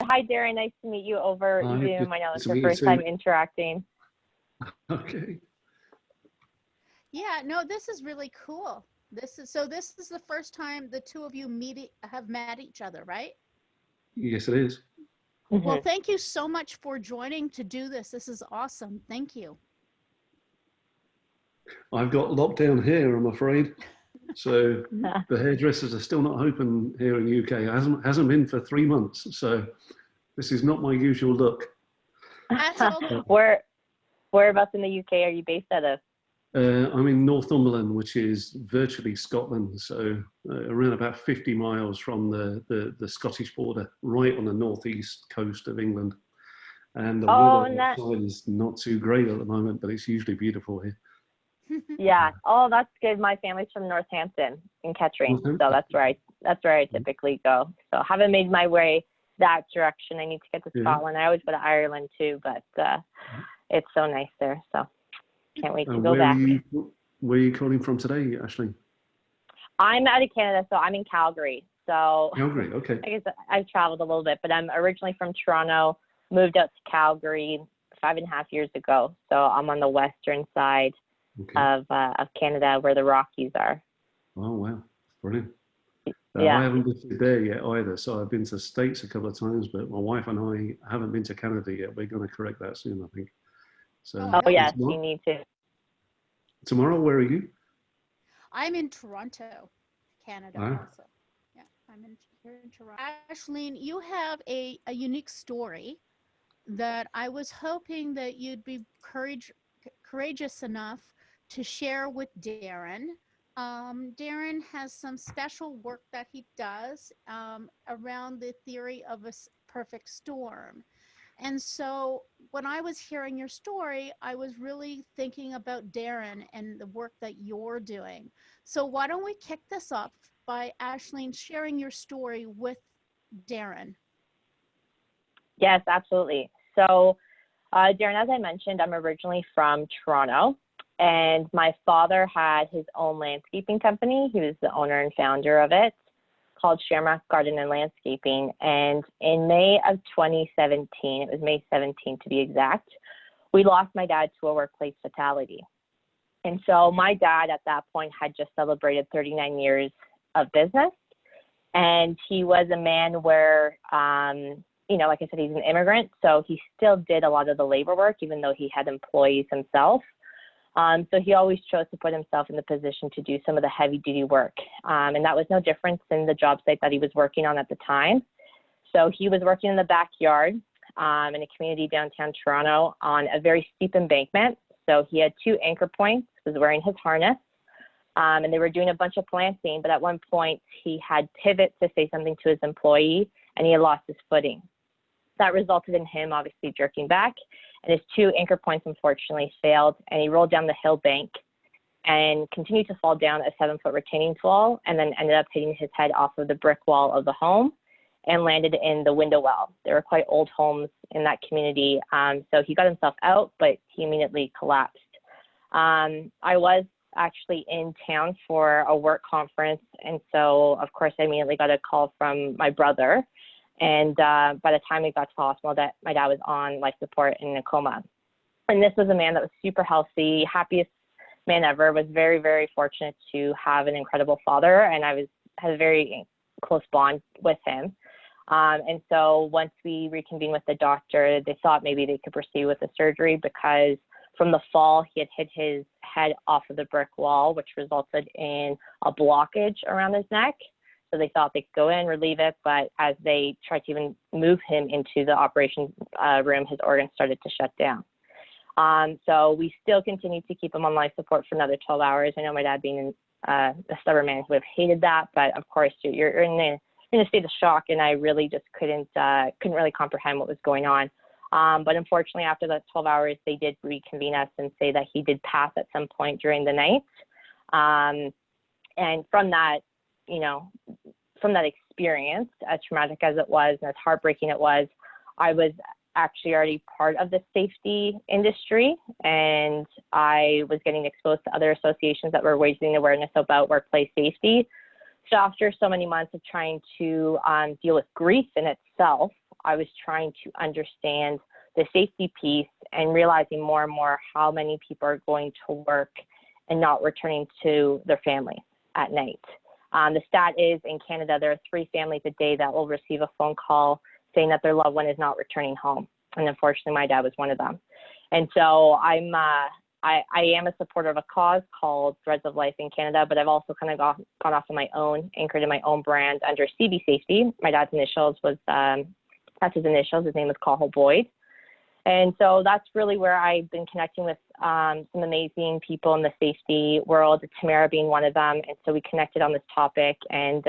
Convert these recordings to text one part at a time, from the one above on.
Hi, Darren. Nice to meet you over Hi, Zoom. I know it's to your meet you first time too. interacting. Okay. Yeah, no, this is really cool. This is the first time the two of you have met each other, right? Yes, it is. Well, thank you so much for joining to do this. This is awesome. Thank you. I've got lockdown here, I'm afraid. So the hairdressers are still not open here in the UK. It hasn't been for 3 months. So this is not my usual look. That's okay. Whereabouts in the UK are you based out of? I'm in Northumberland, which is virtually Scotland. So around about 50 miles from the Scottish border, right on the northeast coast of England. And the weather outside is not too great at the moment, but it's usually beautiful here. Yeah. Oh, that's good. My family's from Northampton in Kettering, so that's where I typically go. So haven't made my way that direction. I need to get to Scotland. I always go to Ireland too, but it's so nice there. So can't wait to go back. Where are you calling from today, Ashling? I'm out of Canada, so I'm in Calgary. So Calgary, okay. I guess I've traveled a little bit, but I'm originally from Toronto, moved out to Calgary 5.5 years ago. So I'm on the western side of Canada, where the Rockies are. Oh wow, brilliant. Yeah. I haven't been there yet either. So I've been to the States a couple of times, but my wife and I haven't been to Canada yet. We're going to correct that soon, I think. So. Oh yes, you need to. Tomorrow, where are you? I'm in Toronto, Canada also. Yeah, I'm here in Toronto. Ashling, you have a unique story that I was hoping that you'd be courageous enough to share with Darren. Darren has some special work that he does around the theory of a perfect storm. And so when I was hearing your story, I was really thinking about Darren and the work that you're doing. So why don't we kick this up by Ashling sharing your story with Darren? Yes, absolutely. So Darren, as I mentioned, I'm originally from Toronto, and my father had his own landscaping company. He was the owner and founder of it, called Shamrock Garden and Landscaping. And in May of 2017, it was May 17th to be exact, we lost my dad to a workplace fatality. And so my dad at that point had just celebrated 39 years of business. And he was a man where, you know, like I said, he's an immigrant, so he still did a lot of the labor work, even though he had employees himself. So he always chose to put himself in the position to do some of the heavy duty work. And that was no different than the job site that he was working on at the time. So he was working in the backyard in a community downtown Toronto on a very steep embankment. So he had 2 anchor points, was wearing his harness, and they were doing a bunch of planting. But at one point he had pivot to say something to his employee, and he had lost his footing. That resulted in him obviously jerking back, and his 2 anchor points unfortunately failed, and he rolled down the hill bank and continued to fall down a 7-foot retaining wall, and then ended up hitting his head off of the brick wall of the home and landed in the window well. There were quite old homes in that community, so he got himself out, but he immediately collapsed. I was actually in town for a work conference, and so of course I immediately got a call from my brother. And by the time we got to the hospital, that my dad was on life support and in a coma. And this was a man that was super healthy, happiest man ever, was very, very fortunate to have an incredible father. And I had a very close bond with him. And so once we reconvened with the doctor, they thought maybe they could proceed with the surgery, because from the fall, he had hit his head off of the brick wall, which resulted in a blockage around his neck. So they thought they could go in, relieve it, but as they tried to even move him into the operation room, his organs started to shut down. So we still continued to keep him on life support for another 12 hours. I know my dad, being a stubborn man, would have hated that, but of course you're in a state of shock, and I really just couldn't really comprehend what was going on. But unfortunately, after that 12 hours, they did reconvene us and say that he did pass at some point during the night. And from that, you know, from that experience, as traumatic as it was and as heartbreaking it was, I was actually already part of the safety industry, and I was getting exposed to other associations that were raising awareness about workplace safety. So after so many months of trying to deal with grief in itself, I was trying to understand the safety piece and realizing more and more how many people are going to work and not returning to their families at night. The stat is in Canada, there are 3 families a day that will receive a phone call saying that their loved one is not returning home. And unfortunately, my dad was one of them. And so I am a supporter of a cause called Threads of Life in Canada, but I've also kind of gone off on my own and created my own brand under CB Safety. My dad's initials was, that's his initials. His name is Cahill Boyd. And so that's really where I've been connecting with some amazing people in the safety world, Tamara being one of them. And so we connected on this topic, and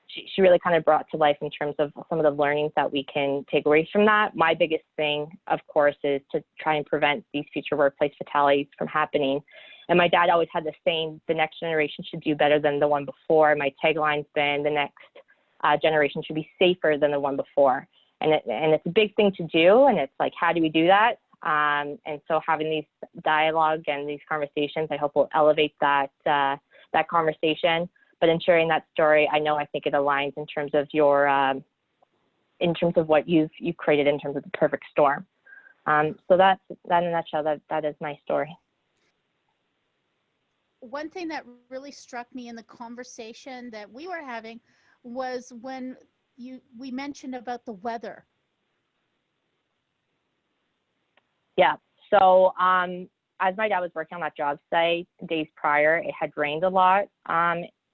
she really kind of brought to life in terms of some of the learnings that we can take away from that. My biggest thing, of course, is to try and prevent these future workplace fatalities from happening. And my dad always had the saying, the next generation should do better than the one before. My tagline's been, the next generation should be safer than the one before. And it's a big thing to do, and it's like, how do we do that? And so having these dialogue and these conversations, I hope will elevate that conversation. But in sharing that story, I think it aligns in terms of your, in terms of what you've created in terms of the perfect storm. So that in a nutshell, that is my story. One thing that really struck me in the conversation that we were having was when we mentioned about the weather. Yeah. So as my dad was working on that job site days prior, it had rained a lot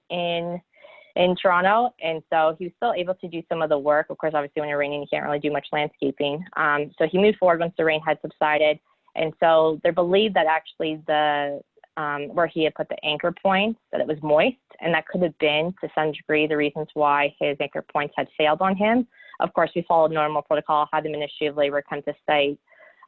in Toronto, and so he was still able to do some of the work. Of course, obviously when it's raining, you can't really do much landscaping. So he moved forward once the rain had subsided, and so they're believed that actually the where he had put the anchor points, that it was moist, and that could have been to some degree the reasons why his anchor points had failed on him. Of course, we followed normal protocol, had the Ministry of Labor come to site,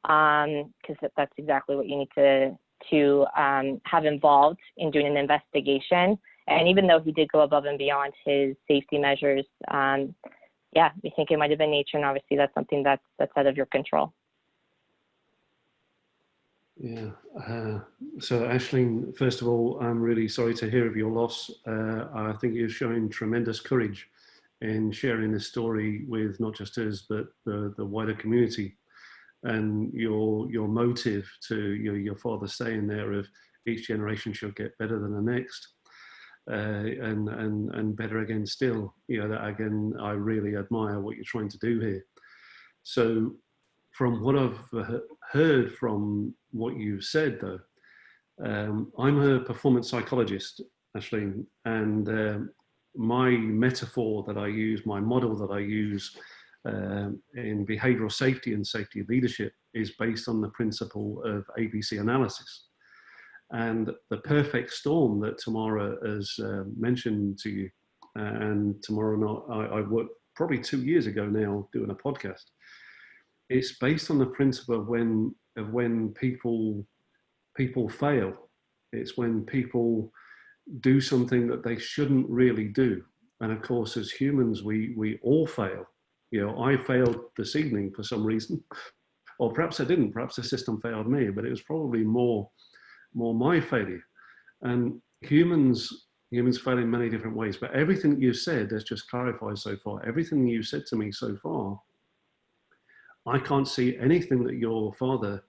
because that's exactly what you need to have involved in doing an investigation. And even though he did go above and beyond his safety measures, we think it might have been nature, and obviously that's something that's out of your control. Yeah. So Ashling, first of all, I'm really sorry to hear of your loss. I think you're showing tremendous courage in sharing this story with not just us, but the wider community. And your motive to your father saying there of each generation should get better than the next, and better again still. That again, I really admire what you're trying to do here. So from what I've heard from what you've said, though, I'm a performance psychologist, Ashling, and my metaphor that I use, my model that I use in behavioral safety and safety leadership is based on the principle of ABC analysis. And the perfect storm that Tamara has mentioned to you, and Tamara and I worked probably 2 years ago now doing a podcast. It's based on the principle of when people fail. It's when people do something that they shouldn't really do. And of course, as humans, we all fail. I failed this evening for some reason, or perhaps I didn't. Perhaps the system failed me, but it was probably more my failure. And humans fail in many different ways. But everything that you said, let's just clarify so far, everything you said to me so far, I can't see anything that your father,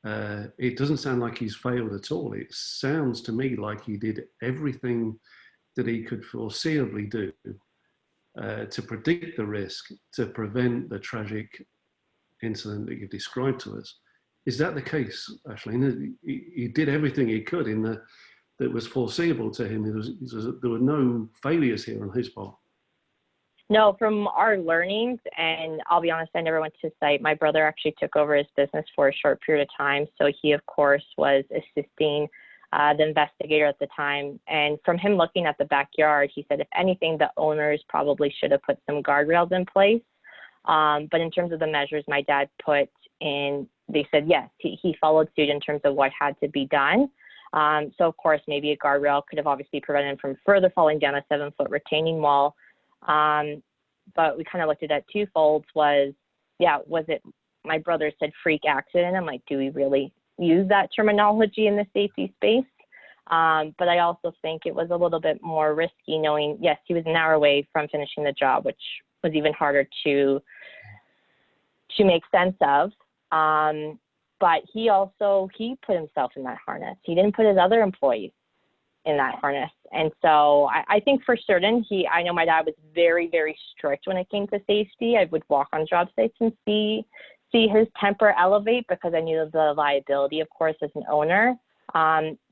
it doesn't sound like he's failed at all. It sounds to me like he did everything that he could foreseeably do to predict the risk, to prevent the tragic incident that you've described to us. Is that the case, Ashling? He did everything he could that was foreseeable to him. There were no failures here on his part. No, from our learnings, and I'll be honest, I never went to site. My brother actually took over his business for a short period of time. So he, of course, was assisting the investigator at the time. And from him looking at the backyard, he said, if anything, the owners probably should have put some guardrails in place. But in terms of the measures my dad put in, they said, yes, he followed suit in terms of what had to be done. So, of course, maybe a guardrail could have obviously prevented him from further falling down a 7-foot retaining wall. But we kind of looked at that twofold. Was it, my brother said freak accident. I'm like, do we really use that terminology in the safety space? But I also think it was a little bit more risky knowing, yes, he was an hour away from finishing the job, which was even harder to make sense of. But he put himself in that harness. He didn't put his other employees in that harness. And so I think for certain, I know my dad was very, very strict when it came to safety. I would walk on job sites and see his temper elevate, because I knew the liability, of course, as an owner.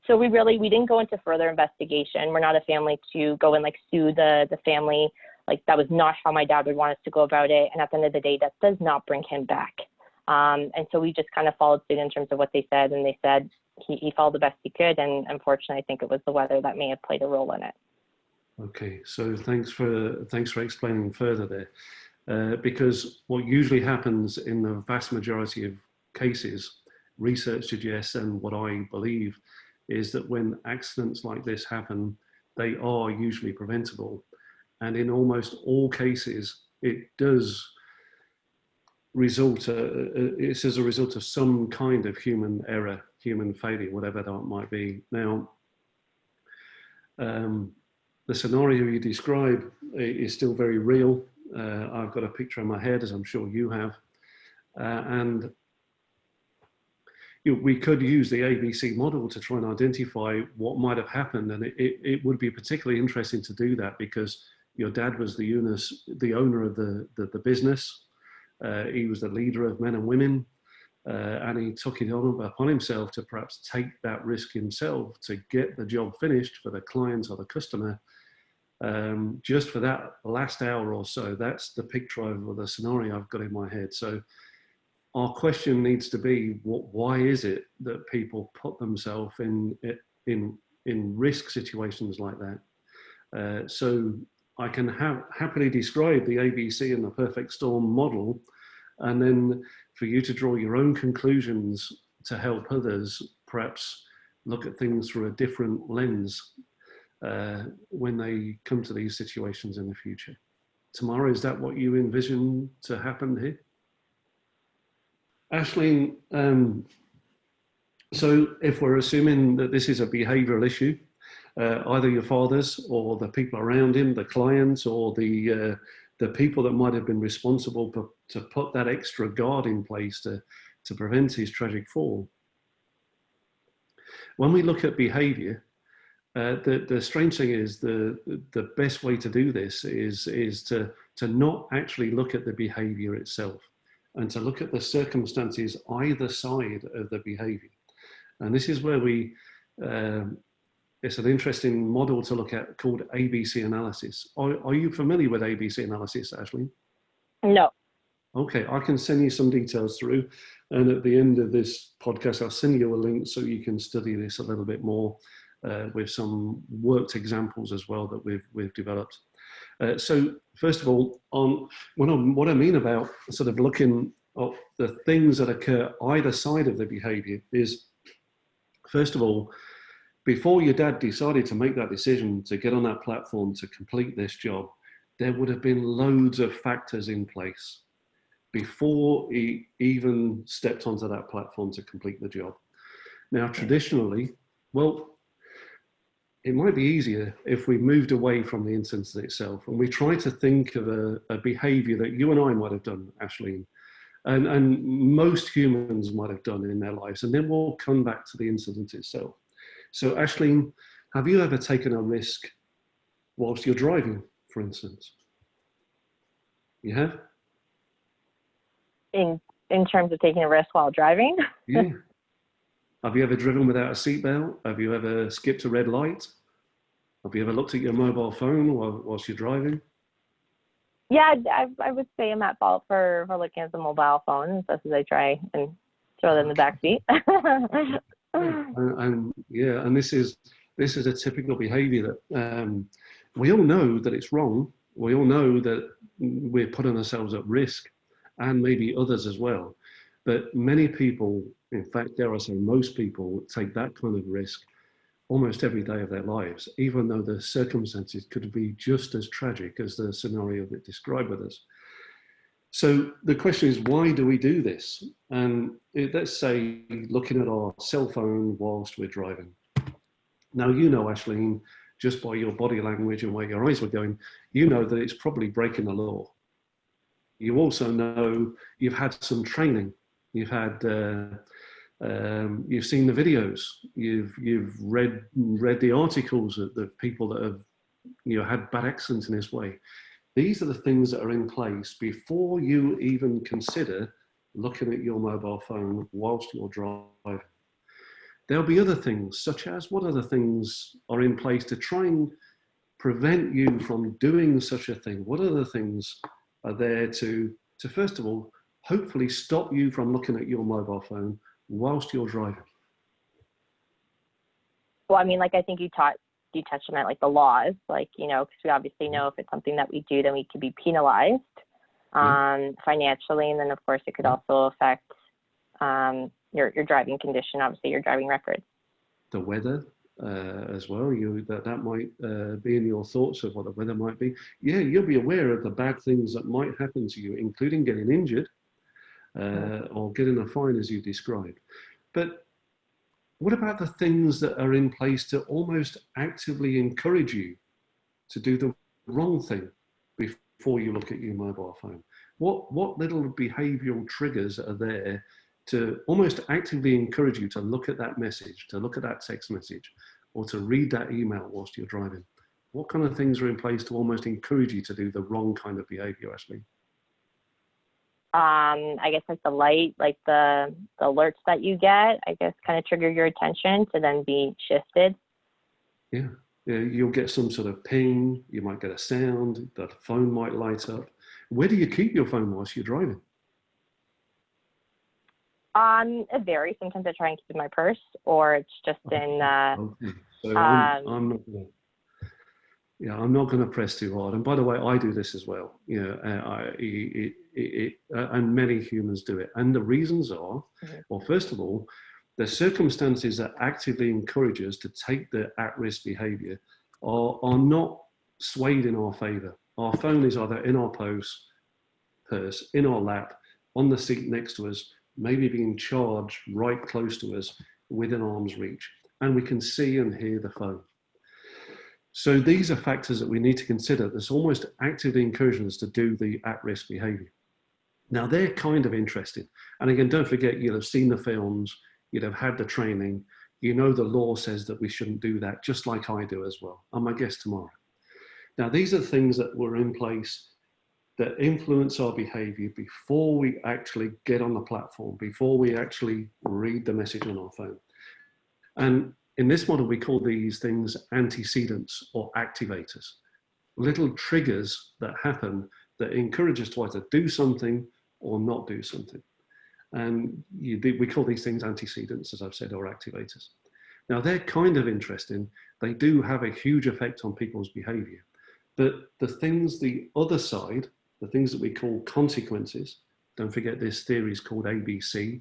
So we didn't go into further investigation. We're not a family to go and sue the family. That was not how my dad would want us to go about it. And at the end of the day, that does not bring him back. And so we just kind of followed suit in terms of what they said. And they said he followed the best he could. And unfortunately, I think it was the weather that may have played a role in it. Okay, so thanks for explaining further there. Because what usually happens in the vast majority of cases, research suggests, and what I believe, is that when accidents like this happen, they are usually preventable. And in almost all cases, it does result, it's as a result of some kind of human error, human failure, whatever that might be. Now, the scenario you describe is still very real. I've got a picture in my head, as I'm sure you have. And we could use the ABC model to try and identify what might have happened. And it would be particularly interesting to do that, because your dad was the owner of the business. He was the leader of men and women. And he took it upon himself to perhaps take that risk himself to get the job finished for the client or the customer. Just for that last hour or so. That's the picture of the scenario I've got in my head. So our question needs to be, why is it that people put themselves in risk situations like that? So I can happily describe the ABC and the perfect storm model, and then for you to draw your own conclusions to help others perhaps look at things through a different lens when they come to these situations in the future. Tamara, is that what you envision to happen here? Ashling, so if we're assuming that this is a behavioral issue, either your father's or the people around him, the clients, or the people that might have been responsible to put that extra guard in place to prevent his tragic fall. When we look at behavior, the strange thing is the best way to do this is to not actually look at the behavior itself, and to look at the circumstances either side of the behavior. And this is where it's an interesting model to look at called ABC analysis. Are you familiar with ABC analysis, Ashling? No. Okay, I can send you some details through. And at the end of this podcast, I'll send you a link so you can study this a little bit more with some worked examples as well that we've developed. So first of all, what I mean about sort of looking at the things that occur either side of the behavior is, first of all, before your dad decided to make that decision to get on that platform to complete this job, there would have been loads of factors in place before he even stepped onto that platform to complete the job. Now, traditionally, well, it might be easier if we moved away from the instance itself and we try to think of a behavior that you and I might have done, Ashling, and most humans might have done in their lives, and then we'll come back to the incident itself. So Ashling, have you ever taken a risk whilst you're driving, for instance? You have? In terms of taking a risk while driving? Yeah. Have you ever driven without a seatbelt? Have you ever skipped a red light? Have you ever looked at your mobile phone whilst you're driving? Yeah, I would say I'm at fault for looking at the mobile phone as best as I try and throw it in the back seat. And this is a typical behaviour that we all know that it's wrong. We all know that we're putting ourselves at risk, and maybe others as well. But many people, in fact, dare I say most people, take that kind of risk almost every day of their lives, even though the circumstances could be just as tragic as the scenario that described with us. So the question is, why do we do this? And let's say looking at our cell phone whilst we're driving. Now, you know, Ashling, just by your body language and where your eyes were going, you know that it's probably breaking the law. You also know you've had some training. You've had, you've seen the videos. You've read the articles of the people that have, had bad accidents in this way. These are the things that are in place before you even consider looking at your mobile phone whilst you're driving. There'll be other things, such as what other things are in place to try and prevent you from doing such a thing? What other things are there to first of all, hopefully stop you from looking at your mobile phone whilst you're driving? Well, I mean, like I think you touched on that, like the laws, like, because we obviously know if it's something that we do, then we could be penalized financially. And then of course it could also affect your driving condition, obviously your driving record. The weather as well, that might be in your thoughts of what the weather might be. Yeah, you'll be aware of the bad things that might happen to you, including getting injured or getting a fine as you described. But what about the things that are in place to almost actively encourage you to do the wrong thing before you look at your mobile phone? What little behavioral triggers are there to almost actively encourage you to look at that message, to look at that text message, or to read that email whilst you're driving? What kind of things are in place to almost encourage you to do the wrong kind of behavior, Ashling? I guess like the light, like the alerts that you get, I guess kind of trigger your attention to then be shifted. Yeah, you'll get some sort of ping, you might get a sound, the phone might light up. Where do you keep your phone whilst you're driving? It varies. Sometimes I try and keep it in my purse, or it's just in. Okay. So I'm not gonna. Yeah, I'm not going to press too hard. And by the way, I do this as well. And many humans do it. And the reasons are, well, first of all, the circumstances that actively encourage us to take the at-risk behavior are not swayed in our favor. Our phone is either in our purse, in our lap, on the seat next to us, maybe being charged right close to us within arm's reach. And we can see and hear the phone. So these are factors that we need to consider that's almost actively encouraging us to do the at-risk behavior. Now they're kind of interesting. And again, don't forget, you'll have seen the films, you'll have had the training, the law says that we shouldn't do that, just like I do as well. I'm my guest tomorrow. Now these are things that were in place that influence our behavior before we actually get on the platform, before we actually read the message on our phone. And in this model, we call these things antecedents or activators, little triggers that happen that encourage us to either do something or not do something. And we call these things antecedents, as I've said, or activators. Now, they're kind of interesting. They do have a huge effect on people's behavior. But the other side, the things that we call consequences, don't forget this theory is called ABC,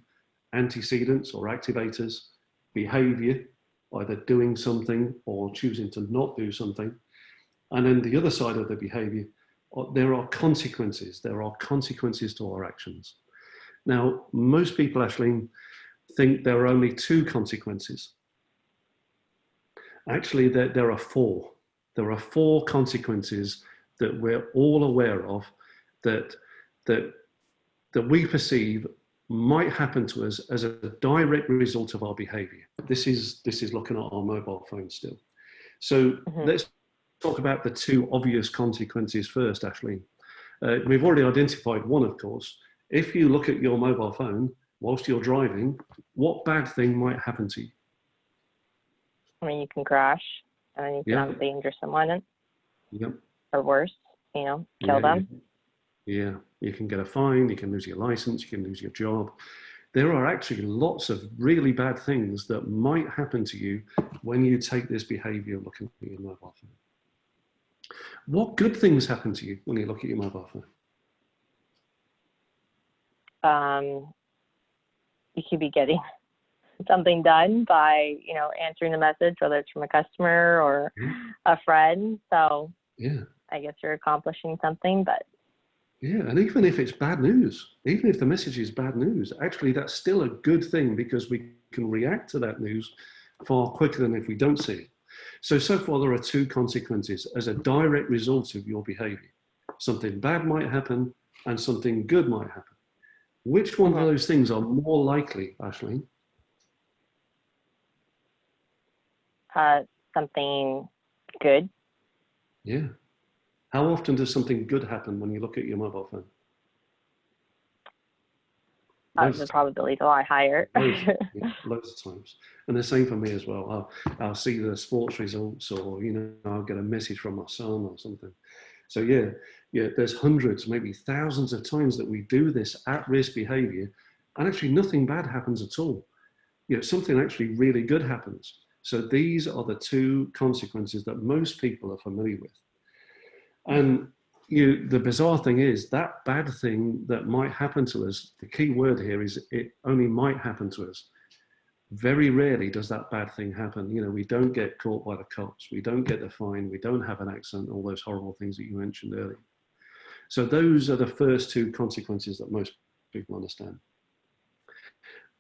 antecedents or activators, behavior, either doing something or choosing to not do something. And then the other side of the behavior, there are consequences. There are consequences to our actions. Now, most people, Ashling, think there are only two consequences. Actually, there are four. There are four consequences that we're all aware of that we perceive might happen to us as a direct result of our behavior. This is looking at our mobile phone still. So let's talk about the two obvious consequences first, Ashling. We've already identified one, of course. If you look at your mobile phone whilst you're driving, what bad thing might happen to you? I mean, you can crash, and then you can obviously injure someone, or worse, kill them. Yeah, you can get a fine, you can lose your license, you can lose your job. There are actually lots of really bad things that might happen to you when you take this behavior of looking at your mobile phone. What good things happen to you when you look at your mobile phone? You could be getting something done by, answering the message, whether it's from a customer or a friend. So I guess you're accomplishing something, but. Yeah, and even if it's bad news, even if the message is bad news, actually that's still a good thing because we can react to that news far quicker than if we don't see it. So far there are two consequences as a direct result of your behavior. Something bad might happen and something good might happen. Which one of those things are more likely, Ashling? Something good. Yeah. How often does something good happen when you look at your mobile phone? The probability is a lot higher. Loads of times. And the same for me as well. I'll see the sports results, or, you know, I'll get a message from my son or something. So yeah, there's hundreds, maybe thousands of times that we do this at-risk behavior, and actually nothing bad happens at all. You know, something actually really good happens. So these are the two consequences that most people are familiar with. And the bizarre thing is that bad thing that might happen to us, the key word here is it only might happen to us. Very rarely does that bad thing happen. You know, we don't get caught by the cops, we don't get the fine, we don't have an accident, all those horrible things that you mentioned earlier. So those are the first two consequences that most people understand.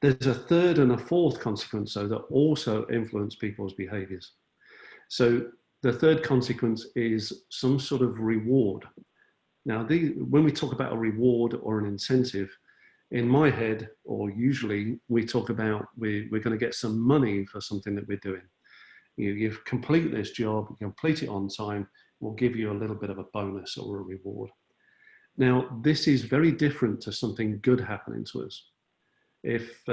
There's a third and a fourth consequence, though, that also influence people's behaviors. So the third consequence is some sort of reward. Now, when we talk about a reward or an incentive, in my head, or usually we talk about we're going to get some money for something that we're doing. You complete this job, you complete it on time, we'll give you a little bit of a bonus or a reward. Now, this is very different to something good happening to us. If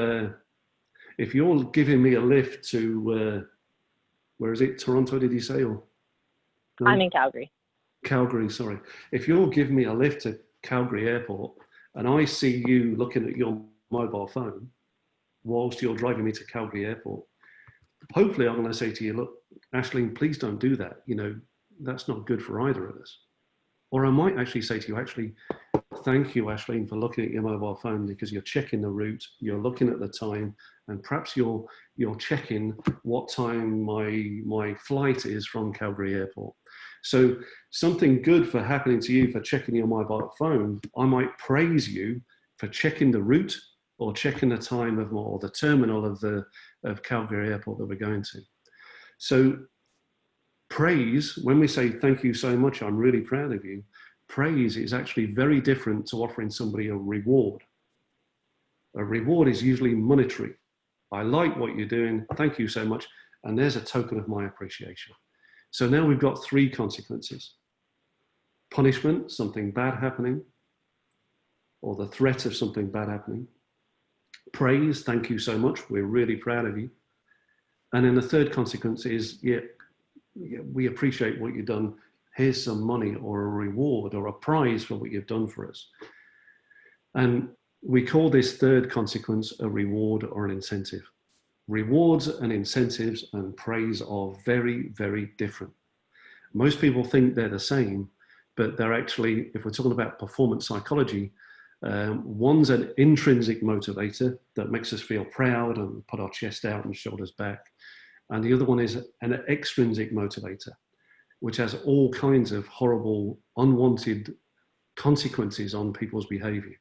you're giving me a lift to, where is it, Toronto, did you say? Or, no? I'm in Calgary. Calgary, sorry. If you're giving me a lift to Calgary Airport, and I see you looking at your mobile phone whilst you're driving me to Calgary Airport, hopefully I'm going to say to you, look, Ashling, please don't do that. You know, that's not good for either of us. Or I might actually say to you, actually, thank you, Ashling, for looking at your mobile phone, because you're checking the route, you're looking at the time, and perhaps you're checking what time my flight is from Calgary Airport. So something good for happening to you for checking your mobile phone, I might praise you for checking the route or checking the time or the terminal of Calgary Airport that we're going to. So praise, when we say thank you so much, I'm really proud of you, praise is actually very different to offering somebody a reward. A reward is usually monetary. I like what you're doing, thank you so much, and there's a token of my appreciation. So now we've got three consequences. Punishment, something bad happening, or the threat of something bad happening. Praise, thank you so much, we're really proud of you. And then the third consequence is, we appreciate what you've done, here's some money or a reward or a prize for what you've done for us. And we call this third consequence a reward or an incentive. Rewards and incentives and praise are very, very different. Most people think they're the same, but they're actually, if we're talking about performance psychology, one's an intrinsic motivator that makes us feel proud and put our chest out and shoulders back. And the other one is an extrinsic motivator, which has all kinds of horrible, unwanted consequences on people's behavior.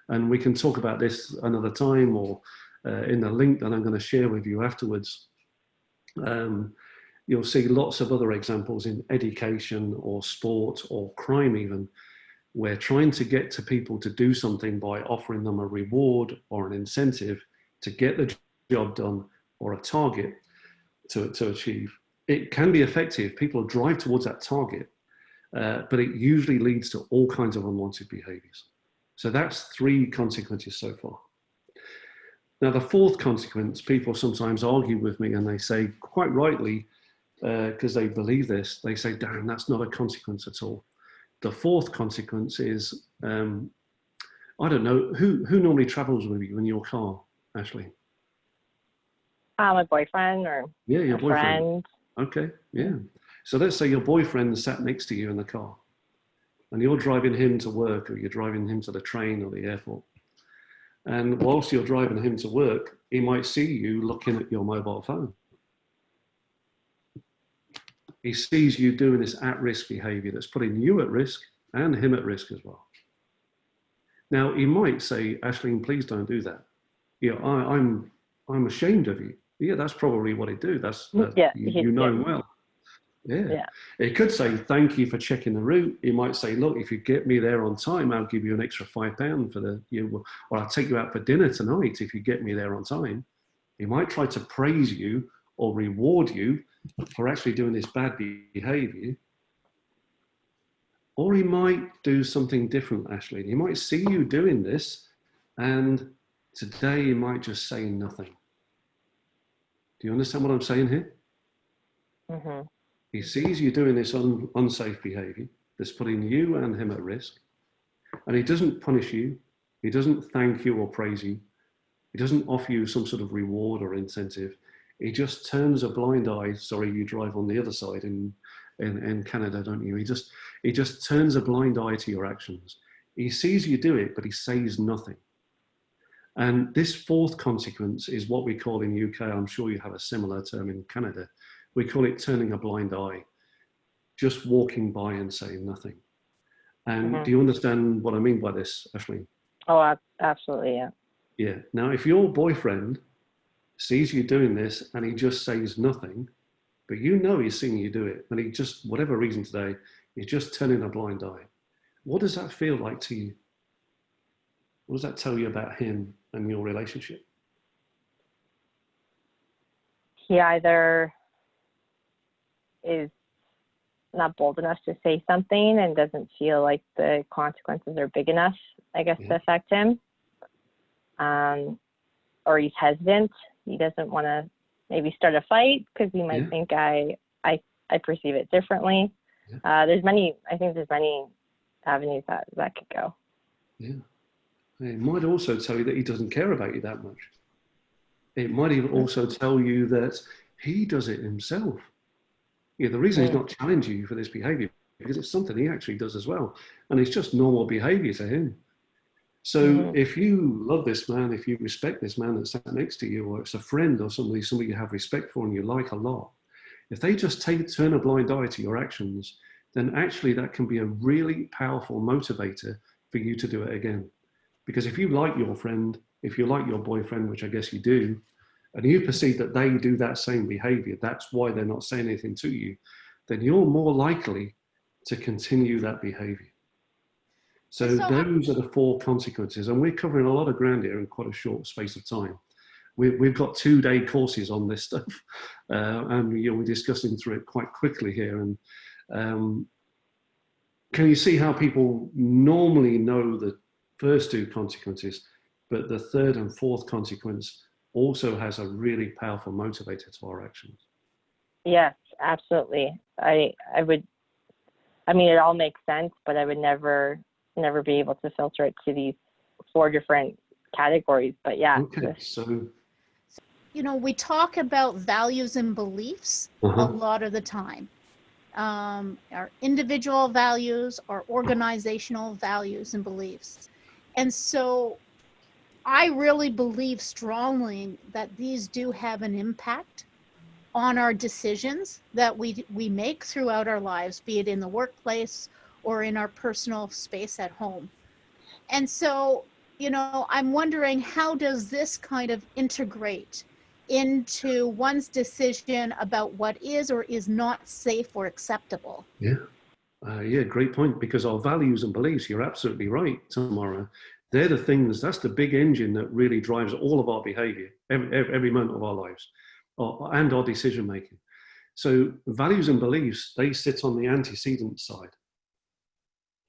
And we can talk about this another time, or in the link that I'm going to share with you afterwards. You'll see lots of other examples in education or sport or crime even, where trying to get to people to do something by offering them a reward or an incentive to get the job done or a target to achieve. It can be effective. People drive towards that target, but it usually leads to all kinds of unwanted behaviors. So that's three consequences so far. Now, the fourth consequence, people sometimes argue with me and they say, quite rightly, because they believe this, they say, Darren, that's not a consequence at all. The fourth consequence is, I don't know, who normally travels with you in your car, Ashling? My boyfriend or your boyfriend. friend. Okay, yeah. So let's say your boyfriend sat next to you in the car and you're driving him to work, or you're driving him to the train or the airport. And whilst you're driving him to work, he might see you looking at your mobile phone. He sees you doing this at-risk behavior that's putting you at risk and him at risk as well. Now, he might say, Ashling, please don't do that. You know, I'm ashamed of you. Yeah, that's probably what he'd do. You know him well. Yeah. It could say, thank you for checking the route. It might say, look, if you get me there on time, I'll give you an extra £5 for the, or I'll take you out for dinner tonight if you get me there on time. He might try to praise you or reward you for actually doing this bad behavior. Or he might do something different, Ashling. He might see you doing this, and today he might just say nothing. Do you understand what I'm saying here? Mm-hmm. He sees you doing this unsafe behavior that's putting you and him at risk, and he doesn't punish you. He doesn't thank you or praise you. He doesn't offer you some sort of reward or incentive. He just turns a blind eye. Sorry, you drive on the other side in Canada, don't you? He just turns a blind eye to your actions. He sees you do it, but he says nothing. And this fourth consequence is what we call in UK, I'm sure you have a similar term in Canada, we call it turning a blind eye, just walking by and saying nothing. And do you understand what I mean by this, Ashling? Oh, absolutely, yeah. Yeah. Now, if your boyfriend sees you doing this and he just says nothing, but you know he's seeing you do it, and he just, whatever reason today, he's just turning a blind eye, what does that feel like to you? What does that tell you about him and your relationship? He either is not bold enough to say something and doesn't feel like the consequences are big enough, I guess, to affect him. Or he's hesitant. He doesn't want to maybe start a fight because he might think I perceive it differently. There's many avenues that could go. Yeah. It might also tell you that he doesn't care about you that much. It might even also tell you that he does it himself. The reason he's not challenging you for this behavior because it's something he actually does as well. And it's just normal behavior to him. So if you love this man, if you respect this man that's sat next to you, or it's a friend or somebody you have respect for and you like a lot, if they just turn a blind eye to your actions, then actually that can be a really powerful motivator for you to do it again. Because if you like your friend, if you like your boyfriend, which I guess you do, and you perceive that they do that same behavior, that's why they're not saying anything to you, then you're more likely to continue that behavior. So those are the four consequences, and we're covering a lot of ground here in quite a short space of time. We've got 2-day courses on this stuff, and we're discussing through it quite quickly here. And can you see how people normally know the first two consequences, but the third and fourth consequence also has a really powerful motivator to our actions? Yes, absolutely. I mean, it all makes sense, but I would never be able to filter it to these 4 different categories. But yeah. Okay, so we talk about values and beliefs a lot of the time. Our individual values, our organizational values and beliefs. And so I really believe strongly that these do have an impact on our decisions that we make throughout our lives, be it in the workplace or in our personal space at home. And so, I'm wondering, how does this kind of integrate into one's decision about what is or is not safe or acceptable? Yeah, great point, because our values and beliefs, you're absolutely right, Tamara. They're the things, that's the big engine that really drives all of our behavior, every moment of our lives, and our decision making. So values and beliefs, they sit on the antecedent side.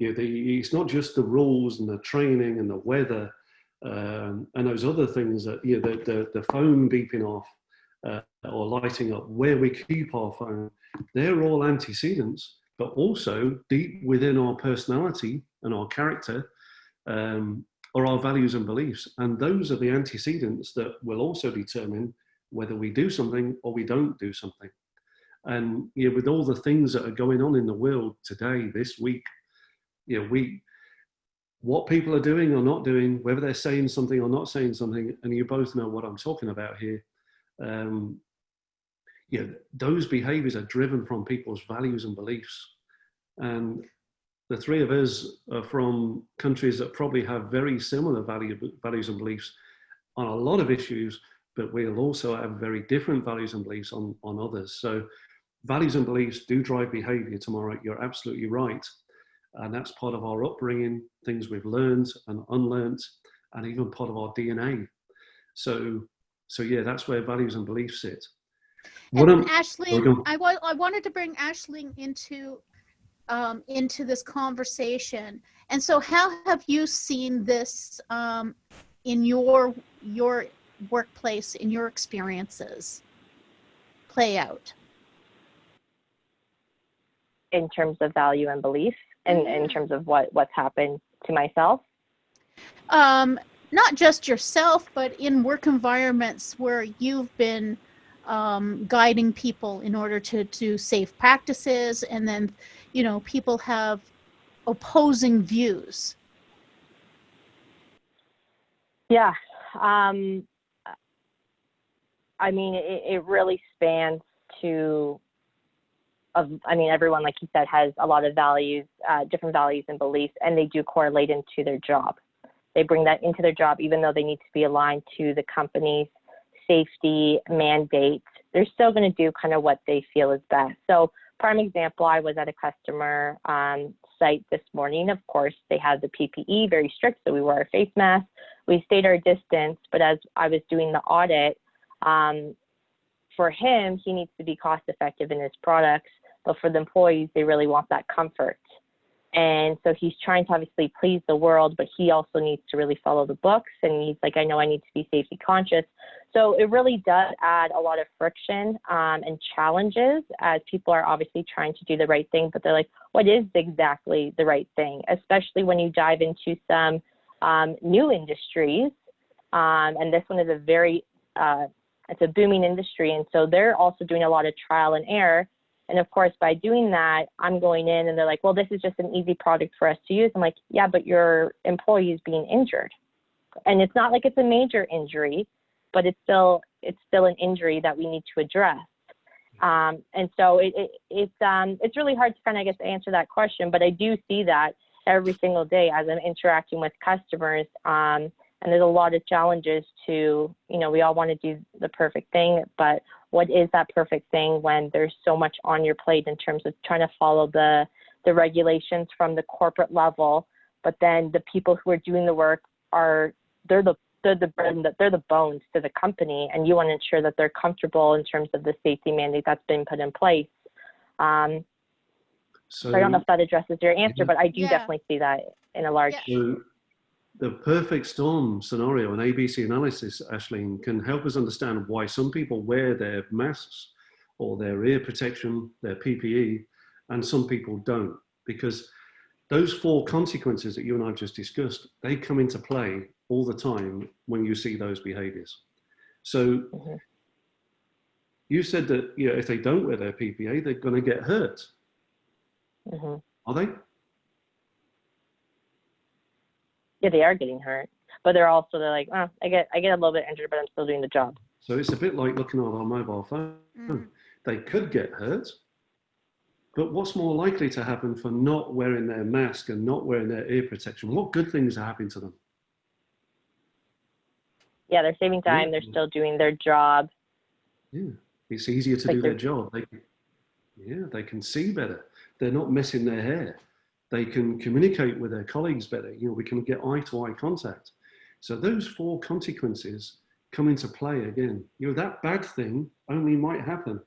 It's not just the rules and the training and the weather and those other things that, the phone beeping off or lighting up, where we keep our phone, they're all antecedents, but also deep within our personality and our character are our values and beliefs. And those are the antecedents that will also determine whether we do something or we don't do something. And with all the things that are going on in the world today, this week, what people are doing or not doing, whether they're saying something or not saying something, and you both know what I'm talking about here. Those behaviors are driven from people's values and beliefs. And the three of us are from countries that probably have very similar values and beliefs on a lot of issues, but we'll also have very different values and beliefs on others. So values and beliefs do drive behavior tomorrow. You're absolutely right. And that's part of our upbringing, things we've learned and unlearned, and even part of our DNA. So yeah, that's where values and beliefs sit. And Ashling, I wanted to bring Ashling into this conversation. And so how have you seen this in your workplace, in your experiences play out? In terms of value and belief, and in terms of what's happened to myself? Not just yourself, but in work environments where you've been guiding people in order to do safe practices, and then, you know, people have opposing views. Yeah. I mean, it really spans to, I mean, everyone, like you said, has a lot of values, different values and beliefs, and they do correlate into their job. They bring that into their job, even though they need to be aligned to the company's safety mandates. They're still going to do kind of what they feel is best. So, prime example, I was at a customer site this morning. Of course, they had the PPE, very strict, so we wore our face masks. We stayed our distance, but as I was doing the audit, for him, he needs to be cost effective in his products, but for the employees, they really want that comfort. And so he's trying to obviously please the world, but he also needs to really follow the books. And he's like, I know I need to be safety conscious. So it really does add a lot of friction and challenges, as people are obviously trying to do the right thing, but they're like, what is exactly the right thing? Especially when you dive into some new industries. And this one is a very, it's a booming industry. And so they're also doing a lot of trial and error. And of course, by doing that, I'm going in and they're like, well, this is just an easy product for us to use. I'm like, yeah, but your employee is being injured. And it's not like it's a major injury, but it's still an injury that we need to address. And so it's really hard to kind of, I guess, answer that question, but I do see that every single day as I'm interacting with customers. And there's a lot of challenges to, you know, we all want to do the perfect thing, but what is that perfect thing when there's so much on your plate in terms of trying to follow the regulations from the corporate level, but then the people who are doing the work they're the bones to the company, and you want to ensure that they're comfortable in terms of the safety mandate that's been put in place. So I don't know if that addresses your answer, but I do definitely see that in a large. So the perfect storm scenario and ABC analysis, Ashling, can help us understand why some people wear their masks or their ear protection, their PPE, and some people don't. Because those 4 consequences that you and I have just discussed, they come into play all the time when you see those behaviors. So you said that, you know, if they don't wear their PPE, they're going to get hurt. Are they? Yeah, they are getting hurt, but they're like, oh, I get a little bit injured, but I'm still doing the job. So it's a bit like looking at our mobile phone. They could get hurt, but what's more likely to happen for not wearing their mask and not wearing their ear protection? What good things are happening to them? Yeah, they're saving time. They're still doing their job. Yeah, it's easier to do their job. They can see better. They're not messing their hair. They can communicate with their colleagues better. You know, we can get eye-to-eye contact. So those 4 consequences come into play again. You know, that bad thing only might happen.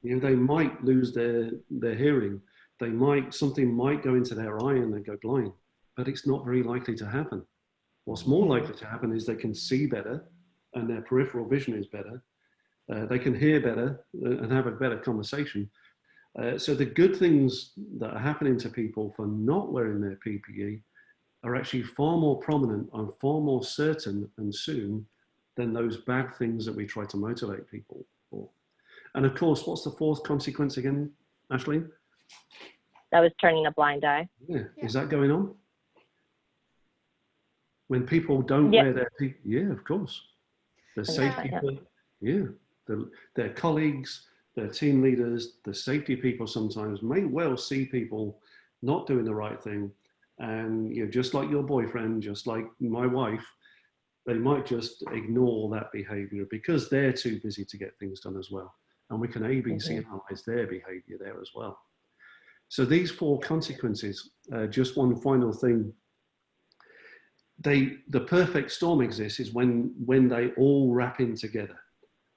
You know, they might lose their hearing. Something might go into their eye and they go blind, but it's not very likely to happen. What's more likely to happen is they can see better and their peripheral vision is better. They can hear better and have a better conversation. So the good things that are happening to people for not wearing their PPE are actually far more prominent and far more certain and soon than those bad things that we try to motivate people for. And of course, what's the 4th consequence again, Ashling? That was turning a blind eye. Yeah. Is that going on? When people don't wear their PPE, yeah, of course. The safety people, their colleagues, their team leaders, the safety people sometimes may well see people not doing the right thing. And, you know, just like your boyfriend, just like my wife, they might just ignore that behavior because they're too busy to get things done as well. and we can ABC analyze their behavior there as well. So these 4 consequences, just one final thing, the perfect storm exists is when they all wrap in together.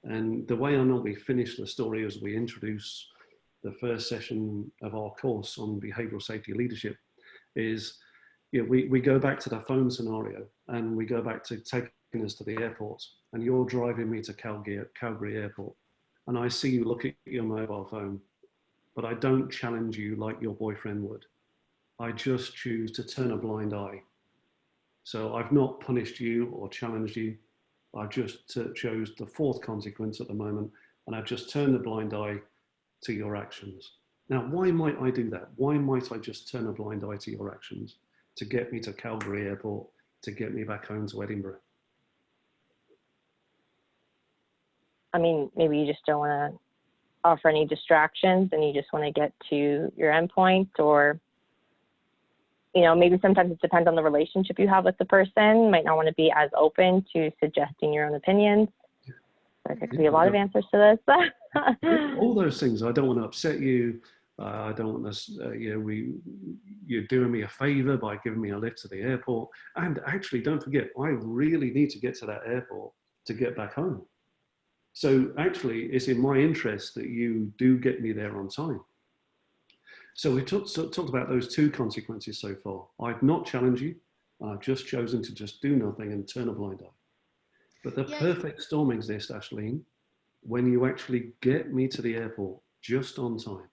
And the way I normally finish the story as we introduce the first session of our course on behavioral safety leadership is, we go back to the phone scenario, and we go back to taking us to the airport, and you're driving me to Calgary Airport, and I see you look at your mobile phone, but I don't challenge you like your boyfriend would. I just choose to turn a blind eye. So I've not punished you or challenged you. I've just chose the 4th consequence at the moment, and I've just turned a blind eye to your actions. Now, why might I do that? Why might I just turn a blind eye to your actions to get me to Calgary Airport, to get me back home to Edinburgh? I mean, maybe you just don't want to offer any distractions and you just want to get to your endpoint, or, maybe sometimes it depends on the relationship you have with the person. Might not want to be as open to suggesting your own opinions. There could be a lot of answers to this. All those things. I don't want to upset you. I don't want to, you're doing me a favor by giving me a lift to the airport. And actually, don't forget, I really need to get to that airport to get back home. So actually, it's in my interest that you do get me there on time. So we talked about those 2 consequences so far. I've not challenged you. I've just chosen to just do nothing and turn a blind eye. But the perfect storm exists, Ashling, when you actually get me to the airport just on time.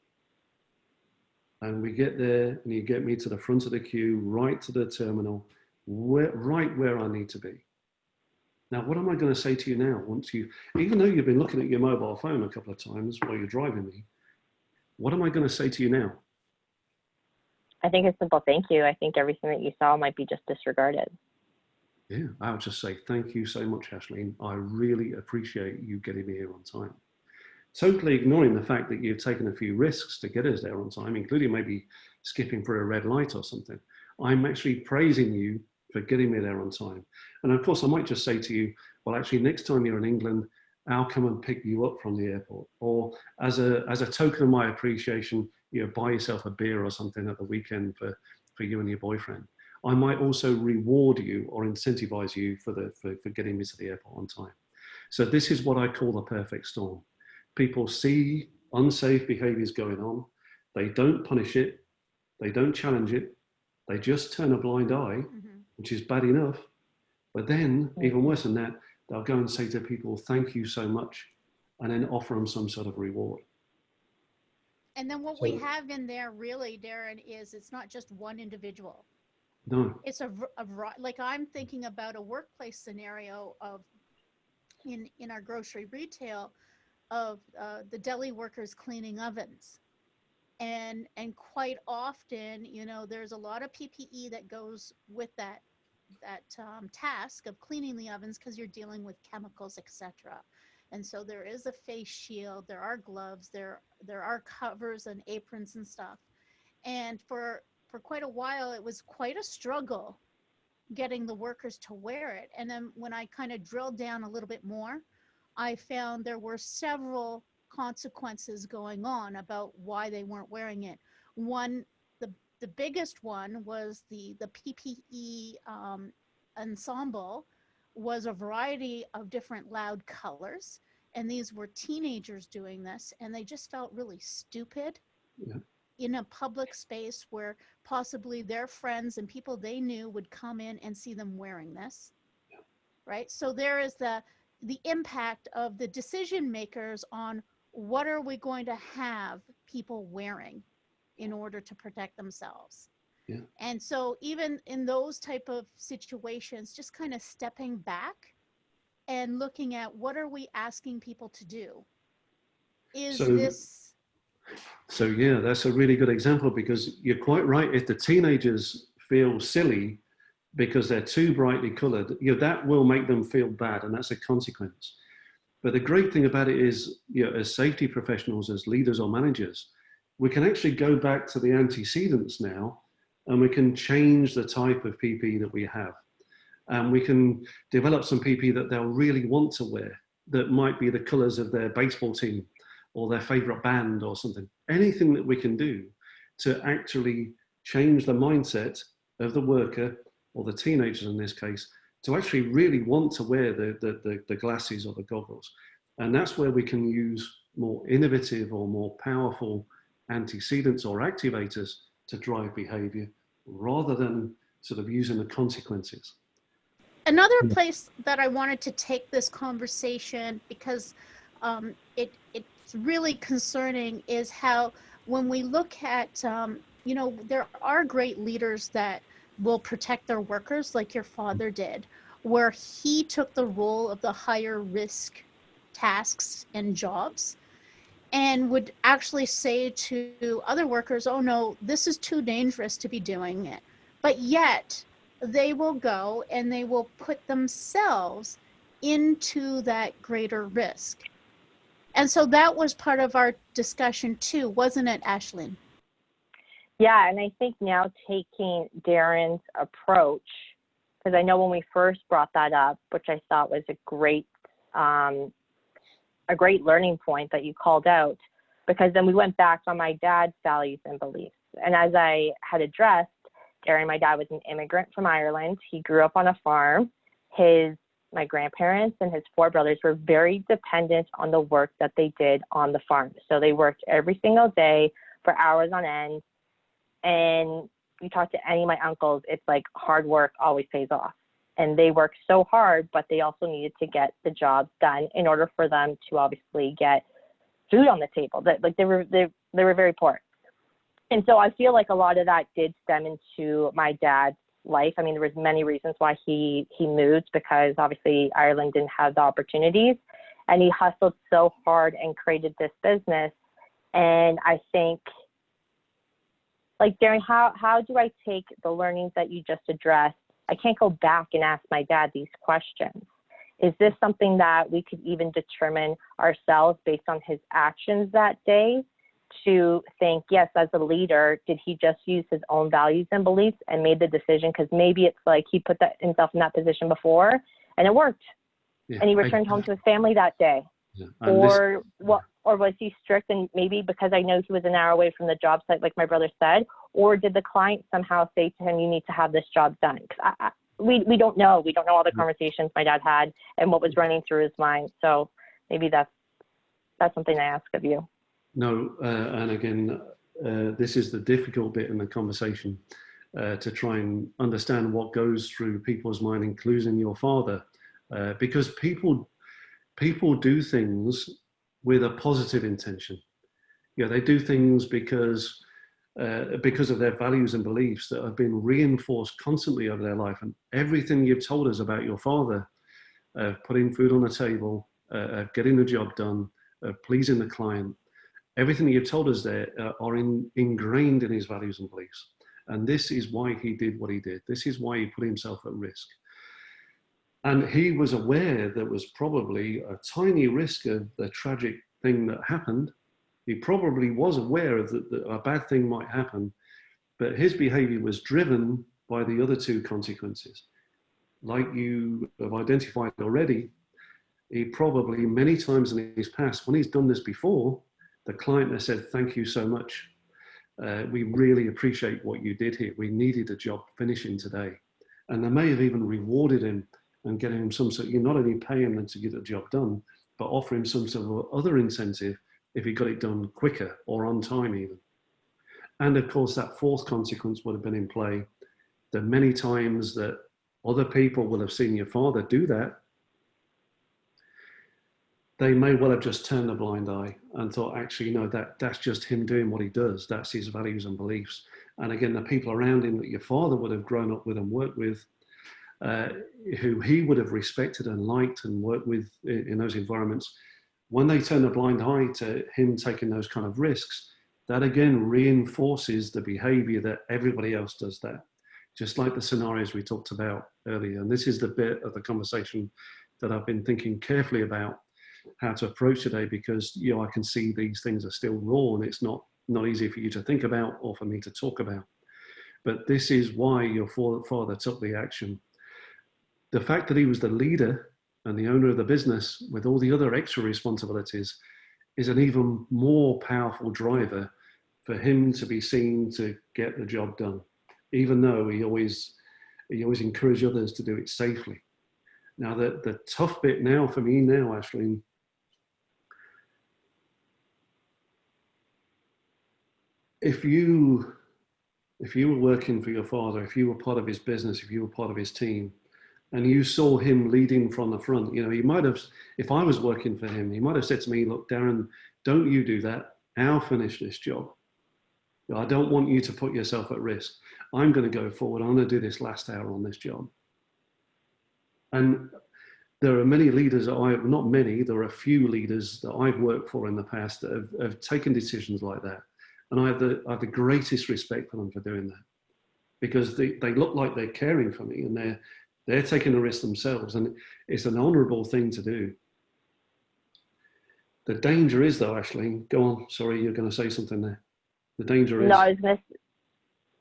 And we get there, and you get me to the front of the queue, right to the terminal, right where I need to be. Now, what am I going to say to you now? Even though you've been looking at your mobile phone a couple of times while you're driving me, what am I going to say to you now? I think a simple thank you. I think everything that you saw might be just disregarded. Yeah, I'll just say thank you so much, Ashling. I really appreciate you getting me here on time. Totally ignoring the fact that you've taken a few risks to get us there on time, including maybe skipping for a red light or something. I'm actually praising you for getting me there on time. And of course, I might just say to you, well, actually, next time you're in England, I'll come and pick you up from the airport. Or as a token of my appreciation, buy yourself a beer or something at the weekend for you and your boyfriend. I might also reward you or incentivize you for getting me to the airport on time. So this is what I call the perfect storm. People see unsafe behaviors going on. They don't punish it. They don't challenge it. They just turn a blind eye, which is bad enough. But then, even worse than that, they'll go and say to people, thank you so much, and then offer them some sort of reward. And then what we have in there really, Darren, is it's not just one individual. No. It's like I'm thinking about a workplace scenario of in our grocery retail of the deli workers cleaning ovens. And quite often, there's a lot of PPE that goes with that task of cleaning the ovens because you're dealing with chemicals, etc. And so there is a face shield, there are gloves, there are covers and aprons and stuff. And for quite a while, it was quite a struggle getting the workers to wear it. And then when I kind of drilled down a little bit more, I found there were several consequences going on about why they weren't wearing it. One, the biggest one was the PPE ensemble was a variety of different loud colors. And these were teenagers doing this, and they just felt really stupid in a public space where possibly their friends and people they knew would come in and see them wearing this, right? So there is the impact of the decision makers on what are we going to have people wearing in order to protect themselves. Yeah. And so even in those type of situations, just kind of stepping back and looking at what are we asking people to do? So yeah, that's a really good example, because you're quite right. If the teenagers feel silly because they're too brightly colored, that will make them feel bad, and that's a consequence. But the great thing about it is, as safety professionals, as leaders or managers, we can actually go back to the antecedents now, and we can change the type of PPE that we have. And we can develop some PPE that they'll really want to wear, that might be the colors of their baseball team, or their favorite band or something. Anything that we can do to actually change the mindset of the worker, or the teenagers in this case, to actually really want to wear the glasses or the goggles. And that's where we can use more innovative or more powerful antecedents or activators to drive behavior, rather than sort of using the consequences. Another place that I wanted to take this conversation, because it's really concerning, is how when we look at, you know, there are great leaders that will protect their workers like your father did, where he took the role of the higher risk tasks and jobs and would actually say to other workers, oh no, this is too dangerous to be doing it. But yet they will go and they will put themselves into that greater risk. And so that was part of our discussion too, wasn't it, Ashling? Yeah, and I think now taking Darren's approach, because I know when we first brought that up, which I thought was a great learning point that you called out, because then we went back on my dad's values and beliefs. And as I had addressed, Darren, my dad was an immigrant from Ireland. He grew up on a farm. My grandparents and his 4 brothers were very dependent on the work that they did on the farm. So they worked every single day for hours on end. And you talk to any of my uncles, it's like hard work always pays off. And they worked so hard, but they also needed to get the job done in order for them to obviously get food on the table. Like they were very poor. And so I feel like a lot of that did stem into my dad's life. I mean, there was many reasons why he moved, because obviously Ireland didn't have the opportunities, and he hustled so hard and created this business. And I think, like, Darren, how do I take the learnings that you just addressed? I can't go back and ask my dad these questions. Is this something that we could even determine ourselves based on his actions that day, to think, yes, as a leader, did he just use his own values and beliefs and made the decision? Because maybe it's like he put himself in that position before and it worked. Yeah, and he returned home to his family that day. Yeah. Or was he strict, and maybe because I know he was an hour away from the job site, like my brother said, or did the client somehow say to him, you need to have this job done? Because we don't know. We don't know all the conversations my dad had and what was running through his mind. So maybe that's something I ask of you. No, and again, this is the difficult bit in the conversation, to try and understand what goes through people's mind, including your father, because people do things with a positive intention. You know, they do things because of their values and beliefs that have been reinforced constantly over their life. And everything you've told us about your father, putting food on the table, getting the job done, pleasing the client, everything that you've told us there are ingrained in his values and beliefs. And this is why he did what he did. This is why he put himself at risk. And he was aware there was probably a tiny risk of the tragic thing that happened. He probably was aware that a bad thing might happen, but his behavior was driven by the other 2 consequences. Like you have identified already, he probably many times in his past, when he's done this before, the client has said, thank you so much. We really appreciate what you did here. We needed a job finishing today. And they may have even rewarded him and getting him some sort of, you not only pay him to get the job done, but offer him some sort of other incentive if he got it done quicker or on time even. And of course, that 4th consequence would have been in play, that many times that other people will have seen your father do that, they may well have just turned a blind eye and thought, actually, no, that's just him doing what he does. That's his values and beliefs. And again, the people around him that your father would have grown up with and worked with, who he would have respected and liked and worked with in those environments, when they turn a blind eye to him taking those kind of risks, that again reinforces the behavior that everybody else does that. Just like the scenarios we talked about earlier. And this is the bit of the conversation that I've been thinking carefully about how to approach today, because I can see these things are still raw and it's not easy for you to think about or for me to talk about. But this is why your father took the action. The fact that he was the leader and the owner of the business with all the other extra responsibilities is an even more powerful driver for him to be seen to get the job done, even though he always encouraged others to do it safely. Now, the tough bit now for me now, Ashling, if you were working for your father, if you were part of his business, if you were part of his team, and you saw him leading from the front, you know, he might have, if I was working for him, he might have said to me, look, Darren, don't you do that. I'll finish this job. I don't want you to put yourself at risk. I'm going to go forward. I'm going to do this last hour on this job. And there are many leaders that not many, there are a few leaders that I've worked for in the past that have taken decisions like that. And I have the greatest respect for them for doing that, because they look like they're caring for me, and they're taking a risk themselves, and it's an honorable thing to do. The danger is, though, Ashling, go on, sorry, you're going to say something there. The danger is... No, I was going to,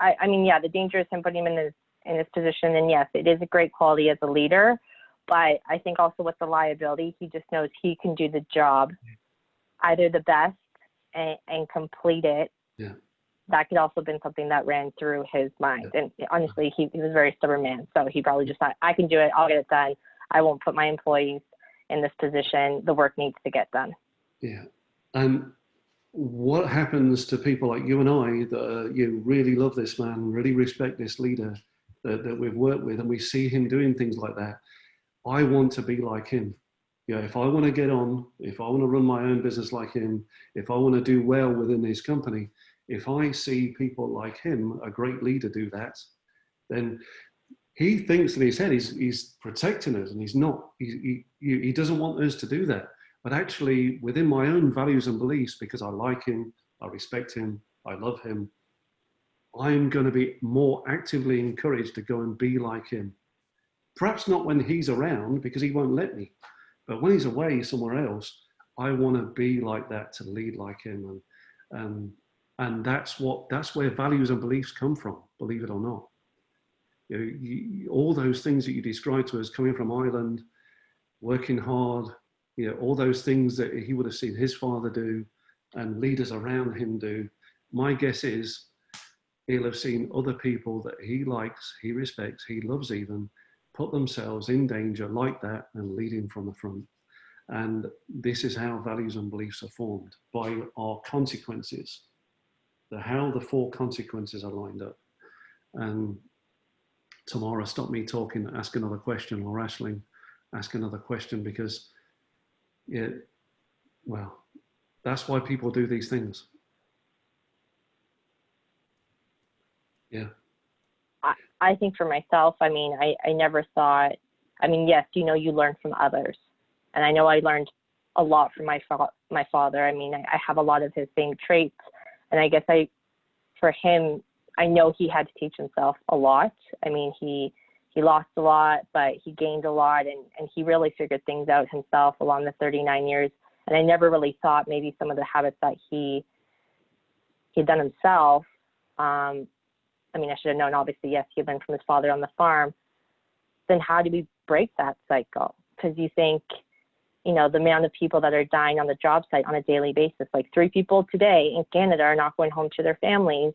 I mean, yeah, the danger is him putting him in this position, and yes, it is a great quality as a leader, but I think also with the liability, he just knows he can do the job either the best and complete it. Yeah. That could also have been something that ran through his mind. Yeah. And honestly, he was a very stubborn man. So he probably just thought, I can do it. I'll get it done. I won't put my employees in this position. The work needs to get done. Yeah. And what happens to people like you and I that you really love this man, really respect this leader that we've worked with, and we see him doing things like that? I want to be like him. You know, if I want to get on, if I want to run my own business like him, if I want to do well within his company, if I see people like him, a great leader, do that, then he thinks in his head he's protecting us, and he's not. He doesn't want us to do that. But actually, within my own values and beliefs, because I like him, I respect him, I love him, I'm going to be more actively encouraged to go and be like him. Perhaps not when he's around, because he won't let me. But when he's away somewhere else, I want to be like that, to lead like him. And that's where values and beliefs come from, believe it or not. You know, all those things that you described to us, coming from Ireland, working hard, you know, all those things that he would have seen his father do and leaders around him do. My guess is he'll have seen other people that he likes, he respects, he loves even, put themselves in danger like that and leading from the front. And this is how values and beliefs are formed, by our consequences, how the 4 consequences are lined up. And Tamara, stop me talking, ask another question, or Ashling, ask another question, because, yeah, well, that's why people do these things. Yeah. I think for myself, I mean, I never thought, I mean, yes, you know, you learn from others. And I know I learned a lot from my father. I mean, I have a lot of his same traits. And I guess for him, I know he had to teach himself a lot. I mean, he lost a lot, but he gained a lot. And he really figured things out himself along the 39 years. And I never really thought maybe some of the habits that he'd done himself, I mean, I should have known, obviously, yes, he learned from his father on the farm. Then how do we break that cycle? Because you think, you know, the amount of people that are dying on the job site on a daily basis, like 3 people today in Canada are not going home to their families.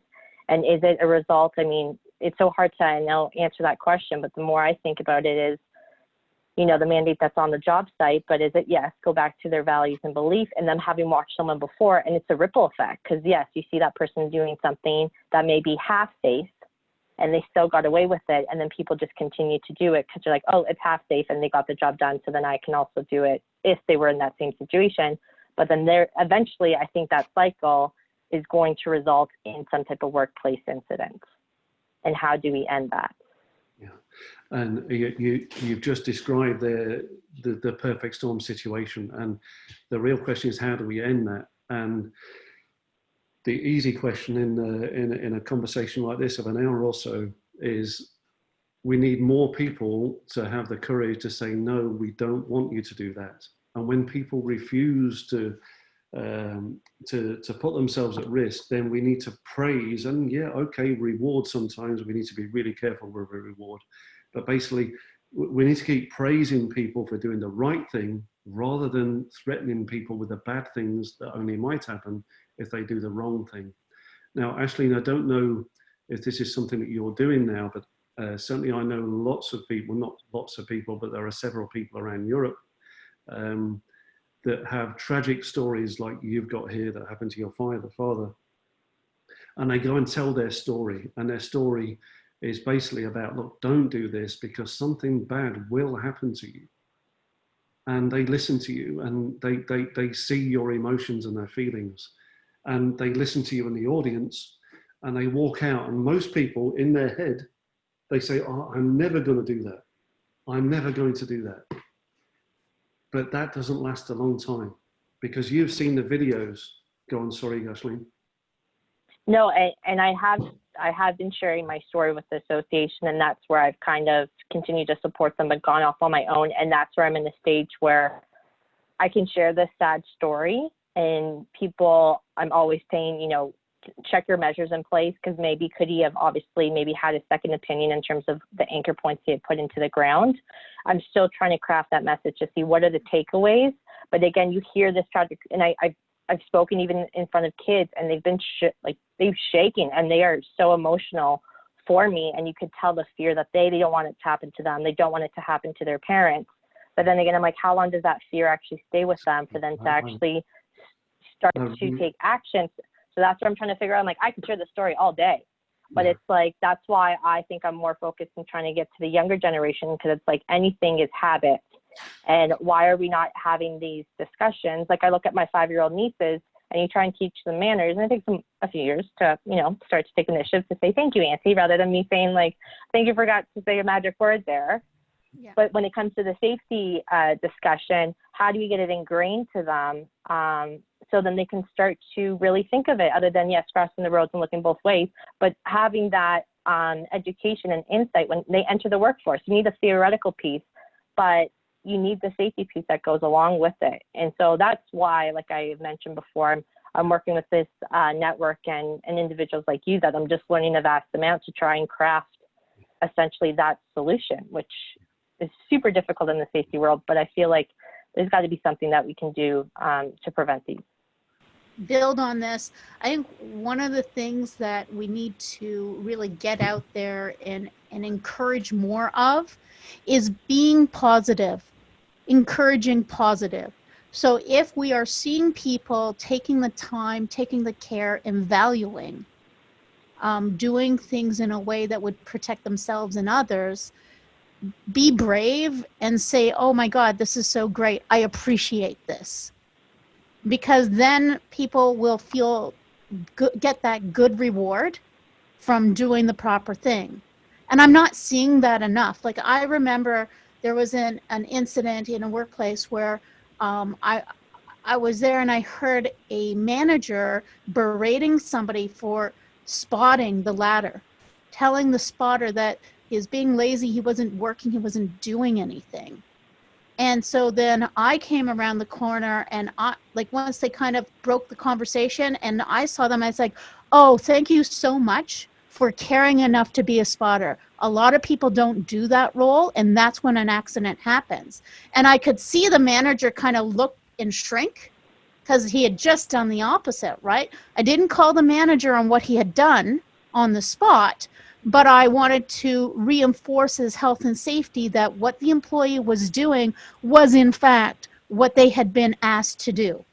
And is it a result? I mean, it's so hard to, I know, answer that question, but the more I think about it is, you know, the mandate that's on the job site, but is it, yes, go back to their values and belief, and them having watched someone before, and it's a ripple effect, because yes, you see that person doing something that may be half safe, and they still got away with it, and then people just continue to do it because they're like, oh, it's half safe, and they got the job done, so then I can also do it if they were in that same situation. But then eventually, I think that cycle is going to result in some type of workplace incident. And how do we end that? Yeah, and you've just described the perfect storm situation, and the real question is, how do we end that? And the easy question in a conversation like this of an hour or so is, we need more people to have the courage to say, no, we don't want you to do that. And when people refuse to put themselves at risk, then we need to praise, and yeah, okay, reward. Sometimes we need to be really careful with a reward, but basically we need to keep praising people for doing the right thing rather than threatening people with the bad things that only might happen if they do the wrong thing. Now, Ashling, I don't know if this is something that you're doing now, but certainly I know lots of people, not lots of people, but there are several people around Europe that have tragic stories like you've got here that happened to your father. And they go and tell their story, and their story is basically about, look, don't do this because something bad will happen to you. And they listen to you, and they see your emotions and their feelings, and they listen to you in the audience, and they walk out, and most people in their head, they say, oh, I'm never going to do that. I'm never going to do that. But that doesn't last a long time, because you've seen the videos. Go on, sorry, Ashling. No, and I have been sharing my story with the association, and that's where I've kind of continued to support them, but gone off on my own. And that's where I'm in the stage where I can share this sad story, and people, I'm always saying, you know, check your measures in place, because maybe could he have obviously maybe had a second opinion in terms of the anchor points he had put into the ground. I'm still trying to craft that message to see what are the takeaways. But again, you hear this tragic, and I've spoken even in front of kids, and they've been they've shaken, and they are so emotional for me. And you could tell the fear that they don't want it to happen to them. They don't want it to happen to their parents. But then again, I'm like, how long does that fear actually stay with them for them to actually start to take action? So that's what I'm trying to figure out. I'm like, I could share the story all day, but it's like, that's why I think I'm more focused on trying to get to the younger generation, because it's like anything is habit. And why are we not having these discussions? Like, I look at my 5-year-old nieces, and you try and teach them manners, and it takes them a few years to, you know, start to take initiative to say, thank you, Auntie, rather than me saying like, thank you, forgot to say a magic word there. Yeah. But when it comes to the safety discussion, how do you get it ingrained to them so then they can start to really think of it, other than, yes, crossing the roads and looking both ways, but having that education and insight when they enter the workforce. You need a theoretical piece, but you need the safety piece that goes along with it. And so that's why, like I mentioned before, I'm working with this network and individuals like you, that I'm just learning a vast amount to try and craft essentially that solution, which is super difficult in the safety world. But I feel like there's got to be something that we can do to prevent these. Build on this. I think one of the things that we need to really get out there and encourage more of is being positive, encouraging positive. So if we are seeing people taking the time, taking the care, and valuing, doing things in a way that would protect themselves and others, be brave and say, oh my God, this is so great. I appreciate this. Because then people will feel get that good reward from doing the proper thing. And I'm not seeing that enough. Like, I remember there was an incident in a workplace where I was there, and I heard a manager berating somebody for spotting the ladder, telling the spotter that he was being lazy, he wasn't working, he wasn't doing anything. And so then I came around the corner, and once they kind of broke the conversation and I saw them, I was like, oh, thank you so much for caring enough to be a spotter. A lot of people don't do that role, and that's when an accident happens. And I could see the manager kind of look and shrink, because he had just done the opposite, right? I didn't call the manager on what he had done on the spot, but I wanted to reinforce his health and safety, that what the employee was doing was in fact what they had been asked to do.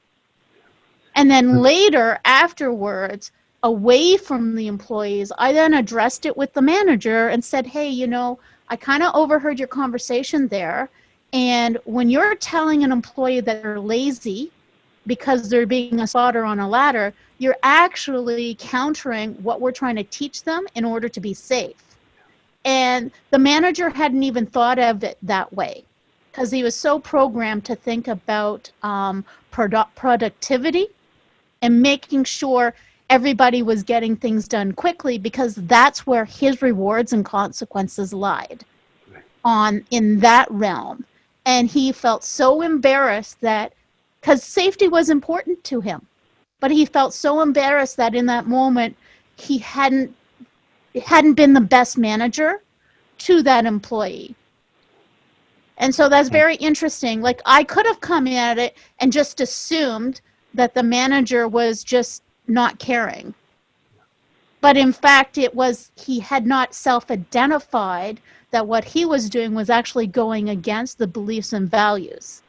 And then later, afterwards, away from the employees, I then addressed it with the manager and said, hey, you know, I kind of overheard your conversation there. And when you're telling an employee that they're lazy because they're being a spotter on a ladder, you're actually countering what we're trying to teach them in order to be safe. And the manager hadn't even thought of it that way, because he was so programmed to think about productivity and making sure everybody was getting things done quickly, because that's where his rewards and consequences lied in that realm. And he felt so embarrassed that, because safety was important to him, but he felt so embarrassed that in that moment he hadn't been the best manager to that employee. And so that's very interesting. Like, I could have come at it and just assumed that the manager was just not caring. But in fact, it was, he had not self-identified that what he was doing was actually going against the beliefs and values.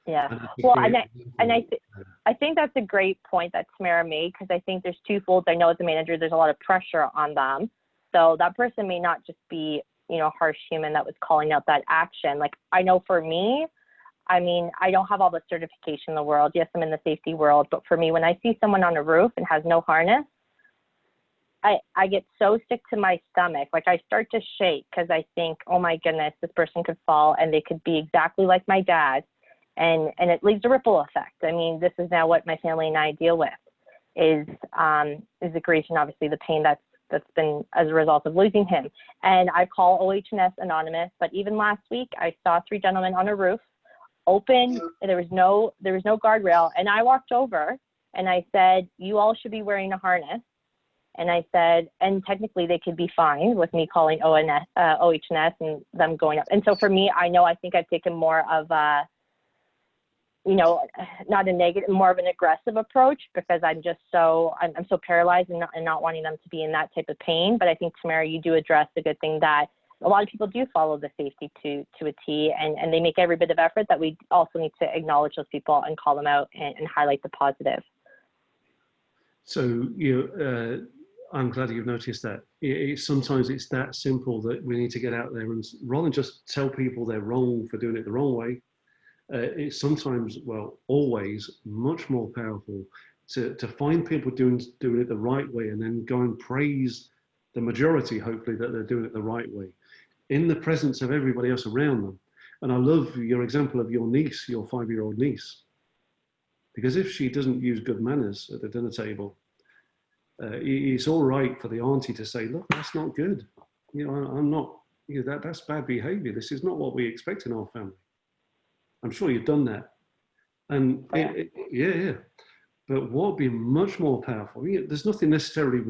Yeah. Well, I think that's a great point that Tamara made, because I think there's twofold. I know as a manager, there's a lot of pressure on them. So that person may not just be, you know, a harsh human that was calling out that action. Like, I know for me, I mean, I don't have all the certification in the world. Yes, I'm in the safety world. But for me, when I see someone on a roof and has no harness, I get so sick to my stomach. Like, I start to shake because I think, oh my goodness, this person could fall and they could be exactly like my dad. And it leaves a ripple effect. I mean, this is now what my family and I deal with is the grief and obviously the pain that's been as a result of losing him. And I call OH&S anonymous, but even last week I saw 3 gentlemen on a roof open. There was no guardrail. And I walked over and I said, you all should be wearing a harness. And I said, and technically they could be fined with me calling OH&S and them going up. And so for me, I think I've taken more of a, you know, not a negative, more of an aggressive approach, because I'm just so, I'm so paralyzed and not wanting them to be in that type of pain. But I think, Tamara, you do address the good thing that a lot of people do follow the safety to a T, and they make every bit of effort, that we also need to acknowledge those people and call them out and highlight the positive. So, I'm glad you've noticed that. Sometimes it's that simple that we need to get out there and, rather than just tell people they're wrong for doing it the wrong way, it's sometimes, well, always much more powerful to find people doing it the right way, and then go and praise the majority, hopefully, that they're doing it the right way in the presence of everybody else around them. And I love your example of your niece, your 5-year-old niece, because if she doesn't use good manners at the dinner table, it's all right for the auntie to say, look, that's not good. You know, I'm not, you know, that's bad behavior. This is not what we expect in our family. I'm sure you've done that. And yeah. But what would be much more powerful, there's nothing necessarily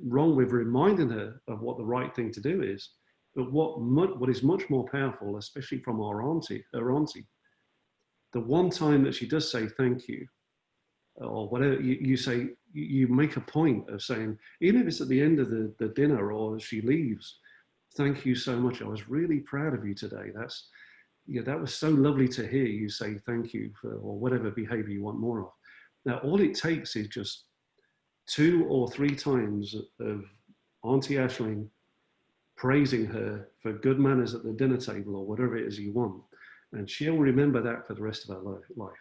wrong with reminding her of what the right thing to do is, but what is much more powerful, especially from her auntie, the one time that she does say thank you, or whatever, you say, you make a point of saying, even if it's at the end of the dinner or as she leaves, thank you so much. I was really proud of you today. That was so lovely to hear you say thank you for, or whatever behavior you want more of. Now, all it takes is just 2 or 3 times of Auntie Ashling praising her for good manners at the dinner table, or whatever it is you want. And she'll remember that for the rest of her life.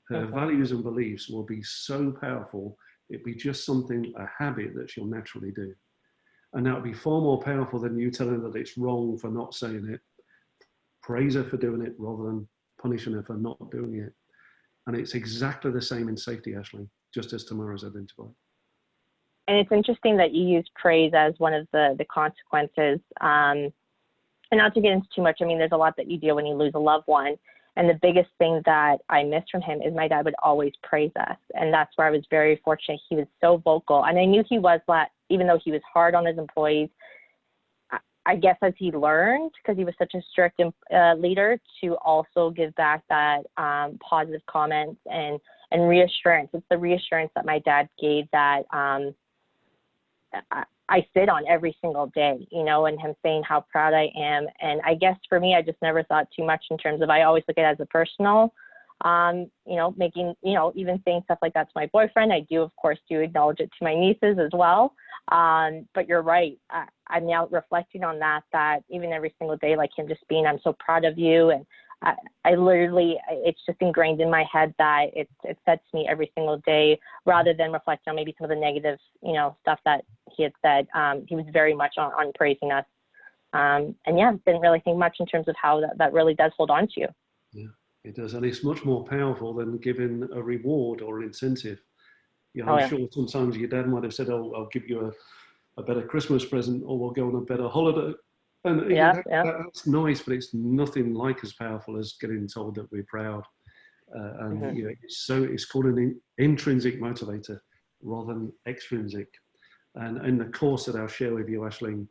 Her values and beliefs will be so powerful, it'll be just something, a habit that she'll naturally do. And that will be far more powerful than you telling her that it's wrong for not saying it. Praise her for doing it rather than punishing her for not doing it. And it's exactly the same in safety, Ashling, just as Tamara's identified. And it's interesting that you use praise as one of the consequences. And not to get into too much, I mean, there's a lot that you deal when you lose a loved one. And the biggest thing that I missed from him is my dad would always praise us. And that's where I was very fortunate. He was so vocal. And I knew he was that, even though he was hard on his employees, I guess as he learned, because he was such a strict leader, to also give back that positive comments and reassurance. It's the reassurance that my dad gave that I sit on every single day, you know, and him saying how proud I am. And I guess for me, I just never thought too much in terms of, I always look at it as a personal, you know, making, you know, even saying stuff like that to my boyfriend. I do, of course, acknowledge it to my nieces as well. But you're right. I'm now reflecting on that even every single day, like him just being, I'm so proud of you. And I literally, it's just ingrained in my head that it sets me every single day, rather than reflecting on maybe some of the negative, you know, stuff that he had said. He was very much on praising us. And yeah, didn't really think much in terms of how that really does hold on to you. Yeah, it does. And it's much more powerful than giving a reward or an incentive. You know, I'm sure sometimes your dad might have said, oh, I'll give you a better Christmas present, or we'll go on a better holiday. And that's nice, but it's nothing like as powerful as getting told that we're proud. And you know, it's called an intrinsic motivator rather than extrinsic. And in the course that I'll share with you, Ashling,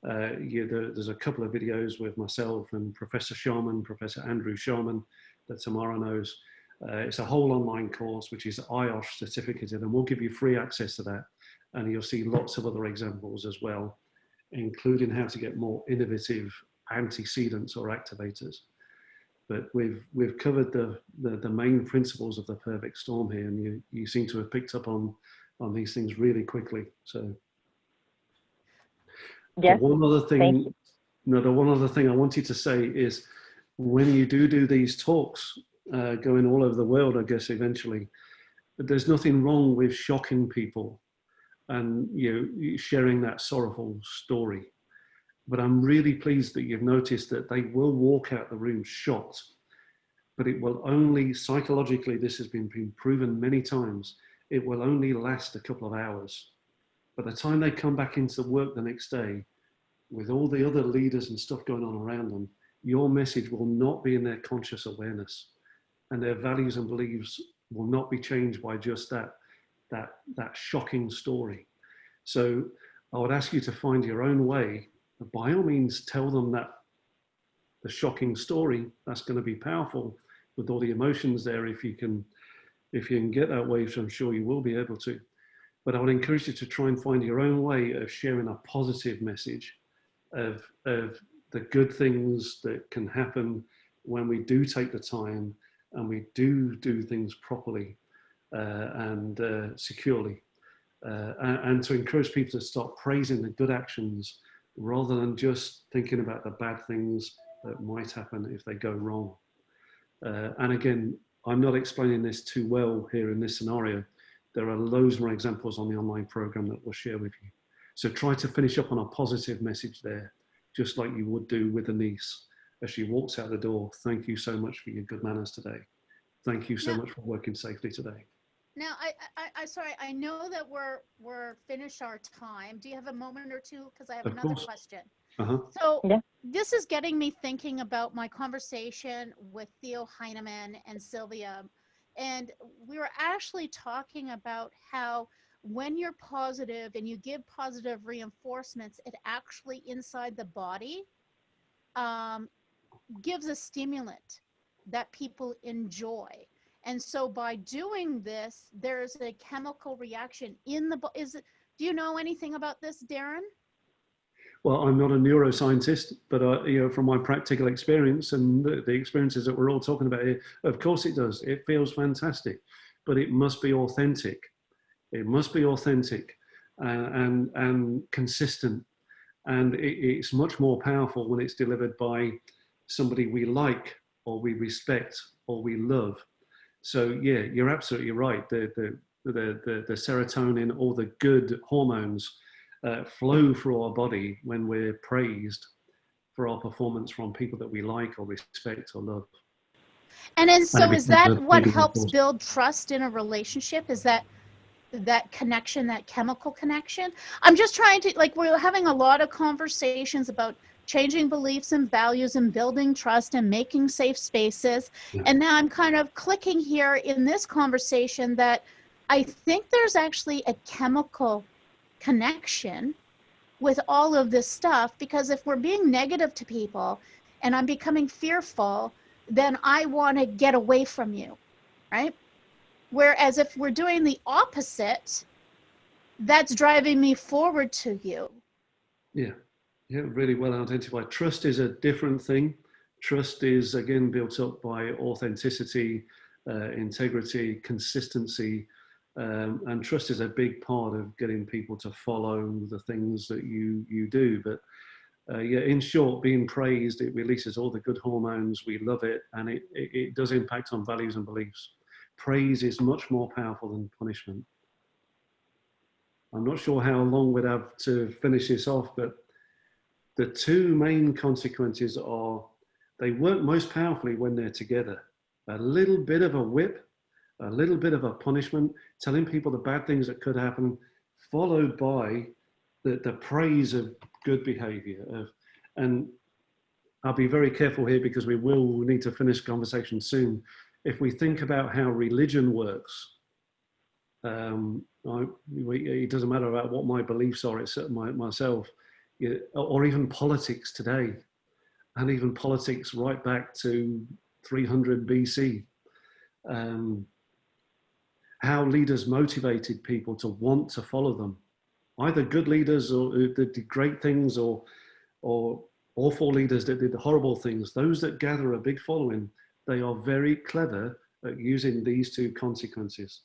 There's a couple of videos with myself and Professor Sharman, Professor Andrew Sharman, that Tamara knows. It's a whole online course, which is IOSH certificated, and we'll give you free access to that. And you'll see lots of other examples as well, including how to get more innovative antecedents or activators. But we've covered the main principles of the perfect storm here, and you seem to have picked up on these things really quickly. So Yes. one other thing, the one other thing I wanted to say is, when you do these talks, going all over the world, I guess eventually, but there's nothing wrong with shocking people and sharing that sorrowful story. But I'm really pleased that you've noticed that they will walk out the room shocked, but it will only, psychologically, this has been proven many times, it will only last a couple of hours. By the time they come back into work the next day, with all the other leaders and stuff going on around them, your message will not be in their conscious awareness, and their values and beliefs will not be changed by just that shocking story. So I would ask you to find your own way. By all means, tell them that the shocking story, that's going to be powerful with all the emotions there. If you can get that way, which I'm sure you will be able to. But I would encourage you to try and find your own way of sharing a positive message of the good things that can happen when we do take the time and we do things properly and securely. And to encourage people to start praising the good actions rather than just thinking about the bad things that might happen if they go wrong. And again, I'm not explaining this too well here in this scenario. There are loads more examples on the online program that we'll share with you. So try to finish up on a positive message there, just like you would do with a niece as she walks out the door. Thank you so much for your good manners today. Thank you so much for working safely today. Now, I sorry, I know that we're finished our time. Do you have a moment or two? Because I have another question. So this is getting me thinking about my conversation with Theo Heinemann and Sylvia. And we were actually talking about how when you're positive and you give positive reinforcements, it actually inside the body gives a stimulant that people enjoy. And so by doing this, there's a chemical reaction in the body. Do you know anything about this, Darren? Well, I'm not a neuroscientist, but from my practical experience and the experiences that we're all talking about here, of course it does. It feels fantastic, but it must be authentic. It must be authentic and consistent. And it's much more powerful when it's delivered by somebody we like or we respect or we love. So yeah, you're absolutely right. The serotonin or the good hormones flow through our body when we're praised for our performance from people that we like or respect or love. And so is that what helps build trust in a relationship? Is that connection, that chemical connection? I'm just trying to, like, we're having a lot of conversations about changing beliefs and values and building trust and making safe spaces. Yeah. And now I'm kind of clicking here in this conversation that I think there's actually a chemical connection with all of this stuff, because if we're being negative to people and I'm becoming fearful, then I want to get away from you, right? Whereas if we're doing the opposite, that's driving me forward to you. Yeah, really well identified. Trust is a different thing. Trust is, again, built up by authenticity, integrity, consistency, and trust is a big part of getting people to follow the things that you do. But yeah, in short, being praised, it releases all the good hormones. We love it, and it does impact on values and beliefs. Praise is much more powerful than punishment. I'm not sure how long we'd have to finish this off, but the two main consequences are they work most powerfully when they're together. A little bit of a whip, a little bit of a punishment, telling people the bad things that could happen, followed by the praise of good behavior. And I'll be very careful here because we will need to finish the conversation soon. If we think about how religion works, it doesn't matter about what my beliefs are, it's myself. or even politics today, and even politics right back to 300 BC. How leaders motivated people to want to follow them, either good leaders or that did great things, or awful leaders that did horrible things. Those that gather a big following, they are very clever at using these two consequences.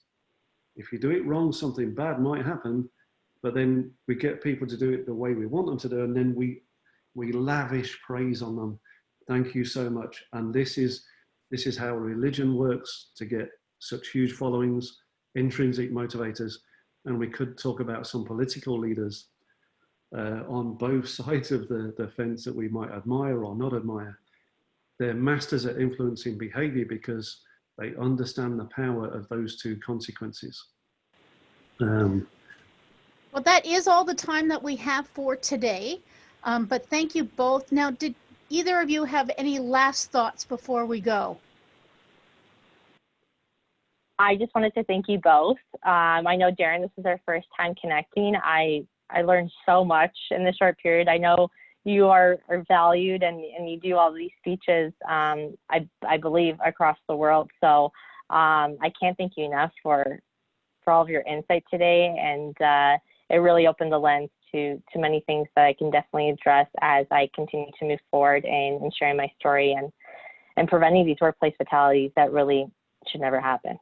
If you do it wrong, something bad might happen, but then we get people to do it the way we want them to do, and then we lavish praise on them. Thank you so much. And this is how religion works to get such huge followings, intrinsic motivators. And we could talk about some political leaders on both sides of the fence that we might admire or not admire. They're masters at influencing behavior because they understand the power of those two consequences. Well, that is all the time that we have for today. But thank you both. Now, did either of you have any last thoughts before we go? I just wanted to thank you both. I know, Darren, this is our first time connecting. I learned so much in this short period. I know you are valued, and you do all these speeches, I believe, across the world. So I can't thank you enough for all of your insight today. And it really opened the lens to many things that I can definitely address as I continue to move forward in sharing my story and preventing these workplace fatalities that really should never happen.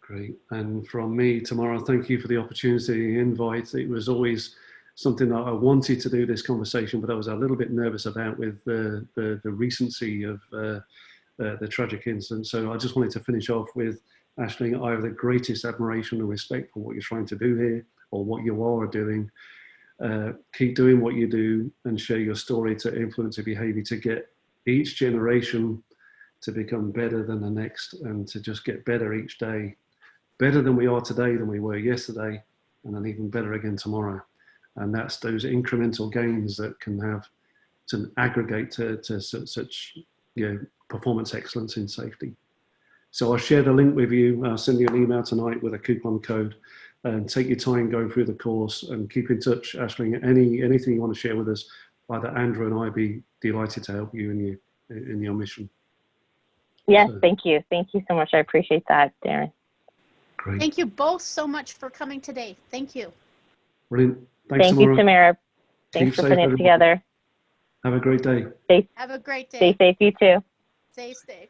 Great. And from me, Tamara, thank you for the opportunity, the invite. It was always something that I wanted to do this conversation, but I was a little bit nervous about with the recency of the tragic incident. So I just wanted to finish off with, Ashling, I have the greatest admiration and respect for what you're trying to do here, or what you are doing. Keep doing what you do and share your story to influence your behavior, to get each generation to become better than the next, and to just get better each day. Better than we are today, than we were yesterday, and then even better again tomorrow. And that's those incremental gains that can have to aggregate to such performance excellence in safety. So I'll share the link with you. I'll send you an email tonight with a coupon code, and take your time going through the course and keep in touch, Ashling. Anything you want to share with us, either Andrew and I'd be delighted to help you in your mission. Yes, thank you. Thank you so much. I appreciate that, Darren. Great. Thank you both so much for coming today. Thank you. Brilliant. Thanks, Thank you, Tamara. Thanks for putting it together. Have a great day. Have a great day. Stay safe, you too. Stay safe.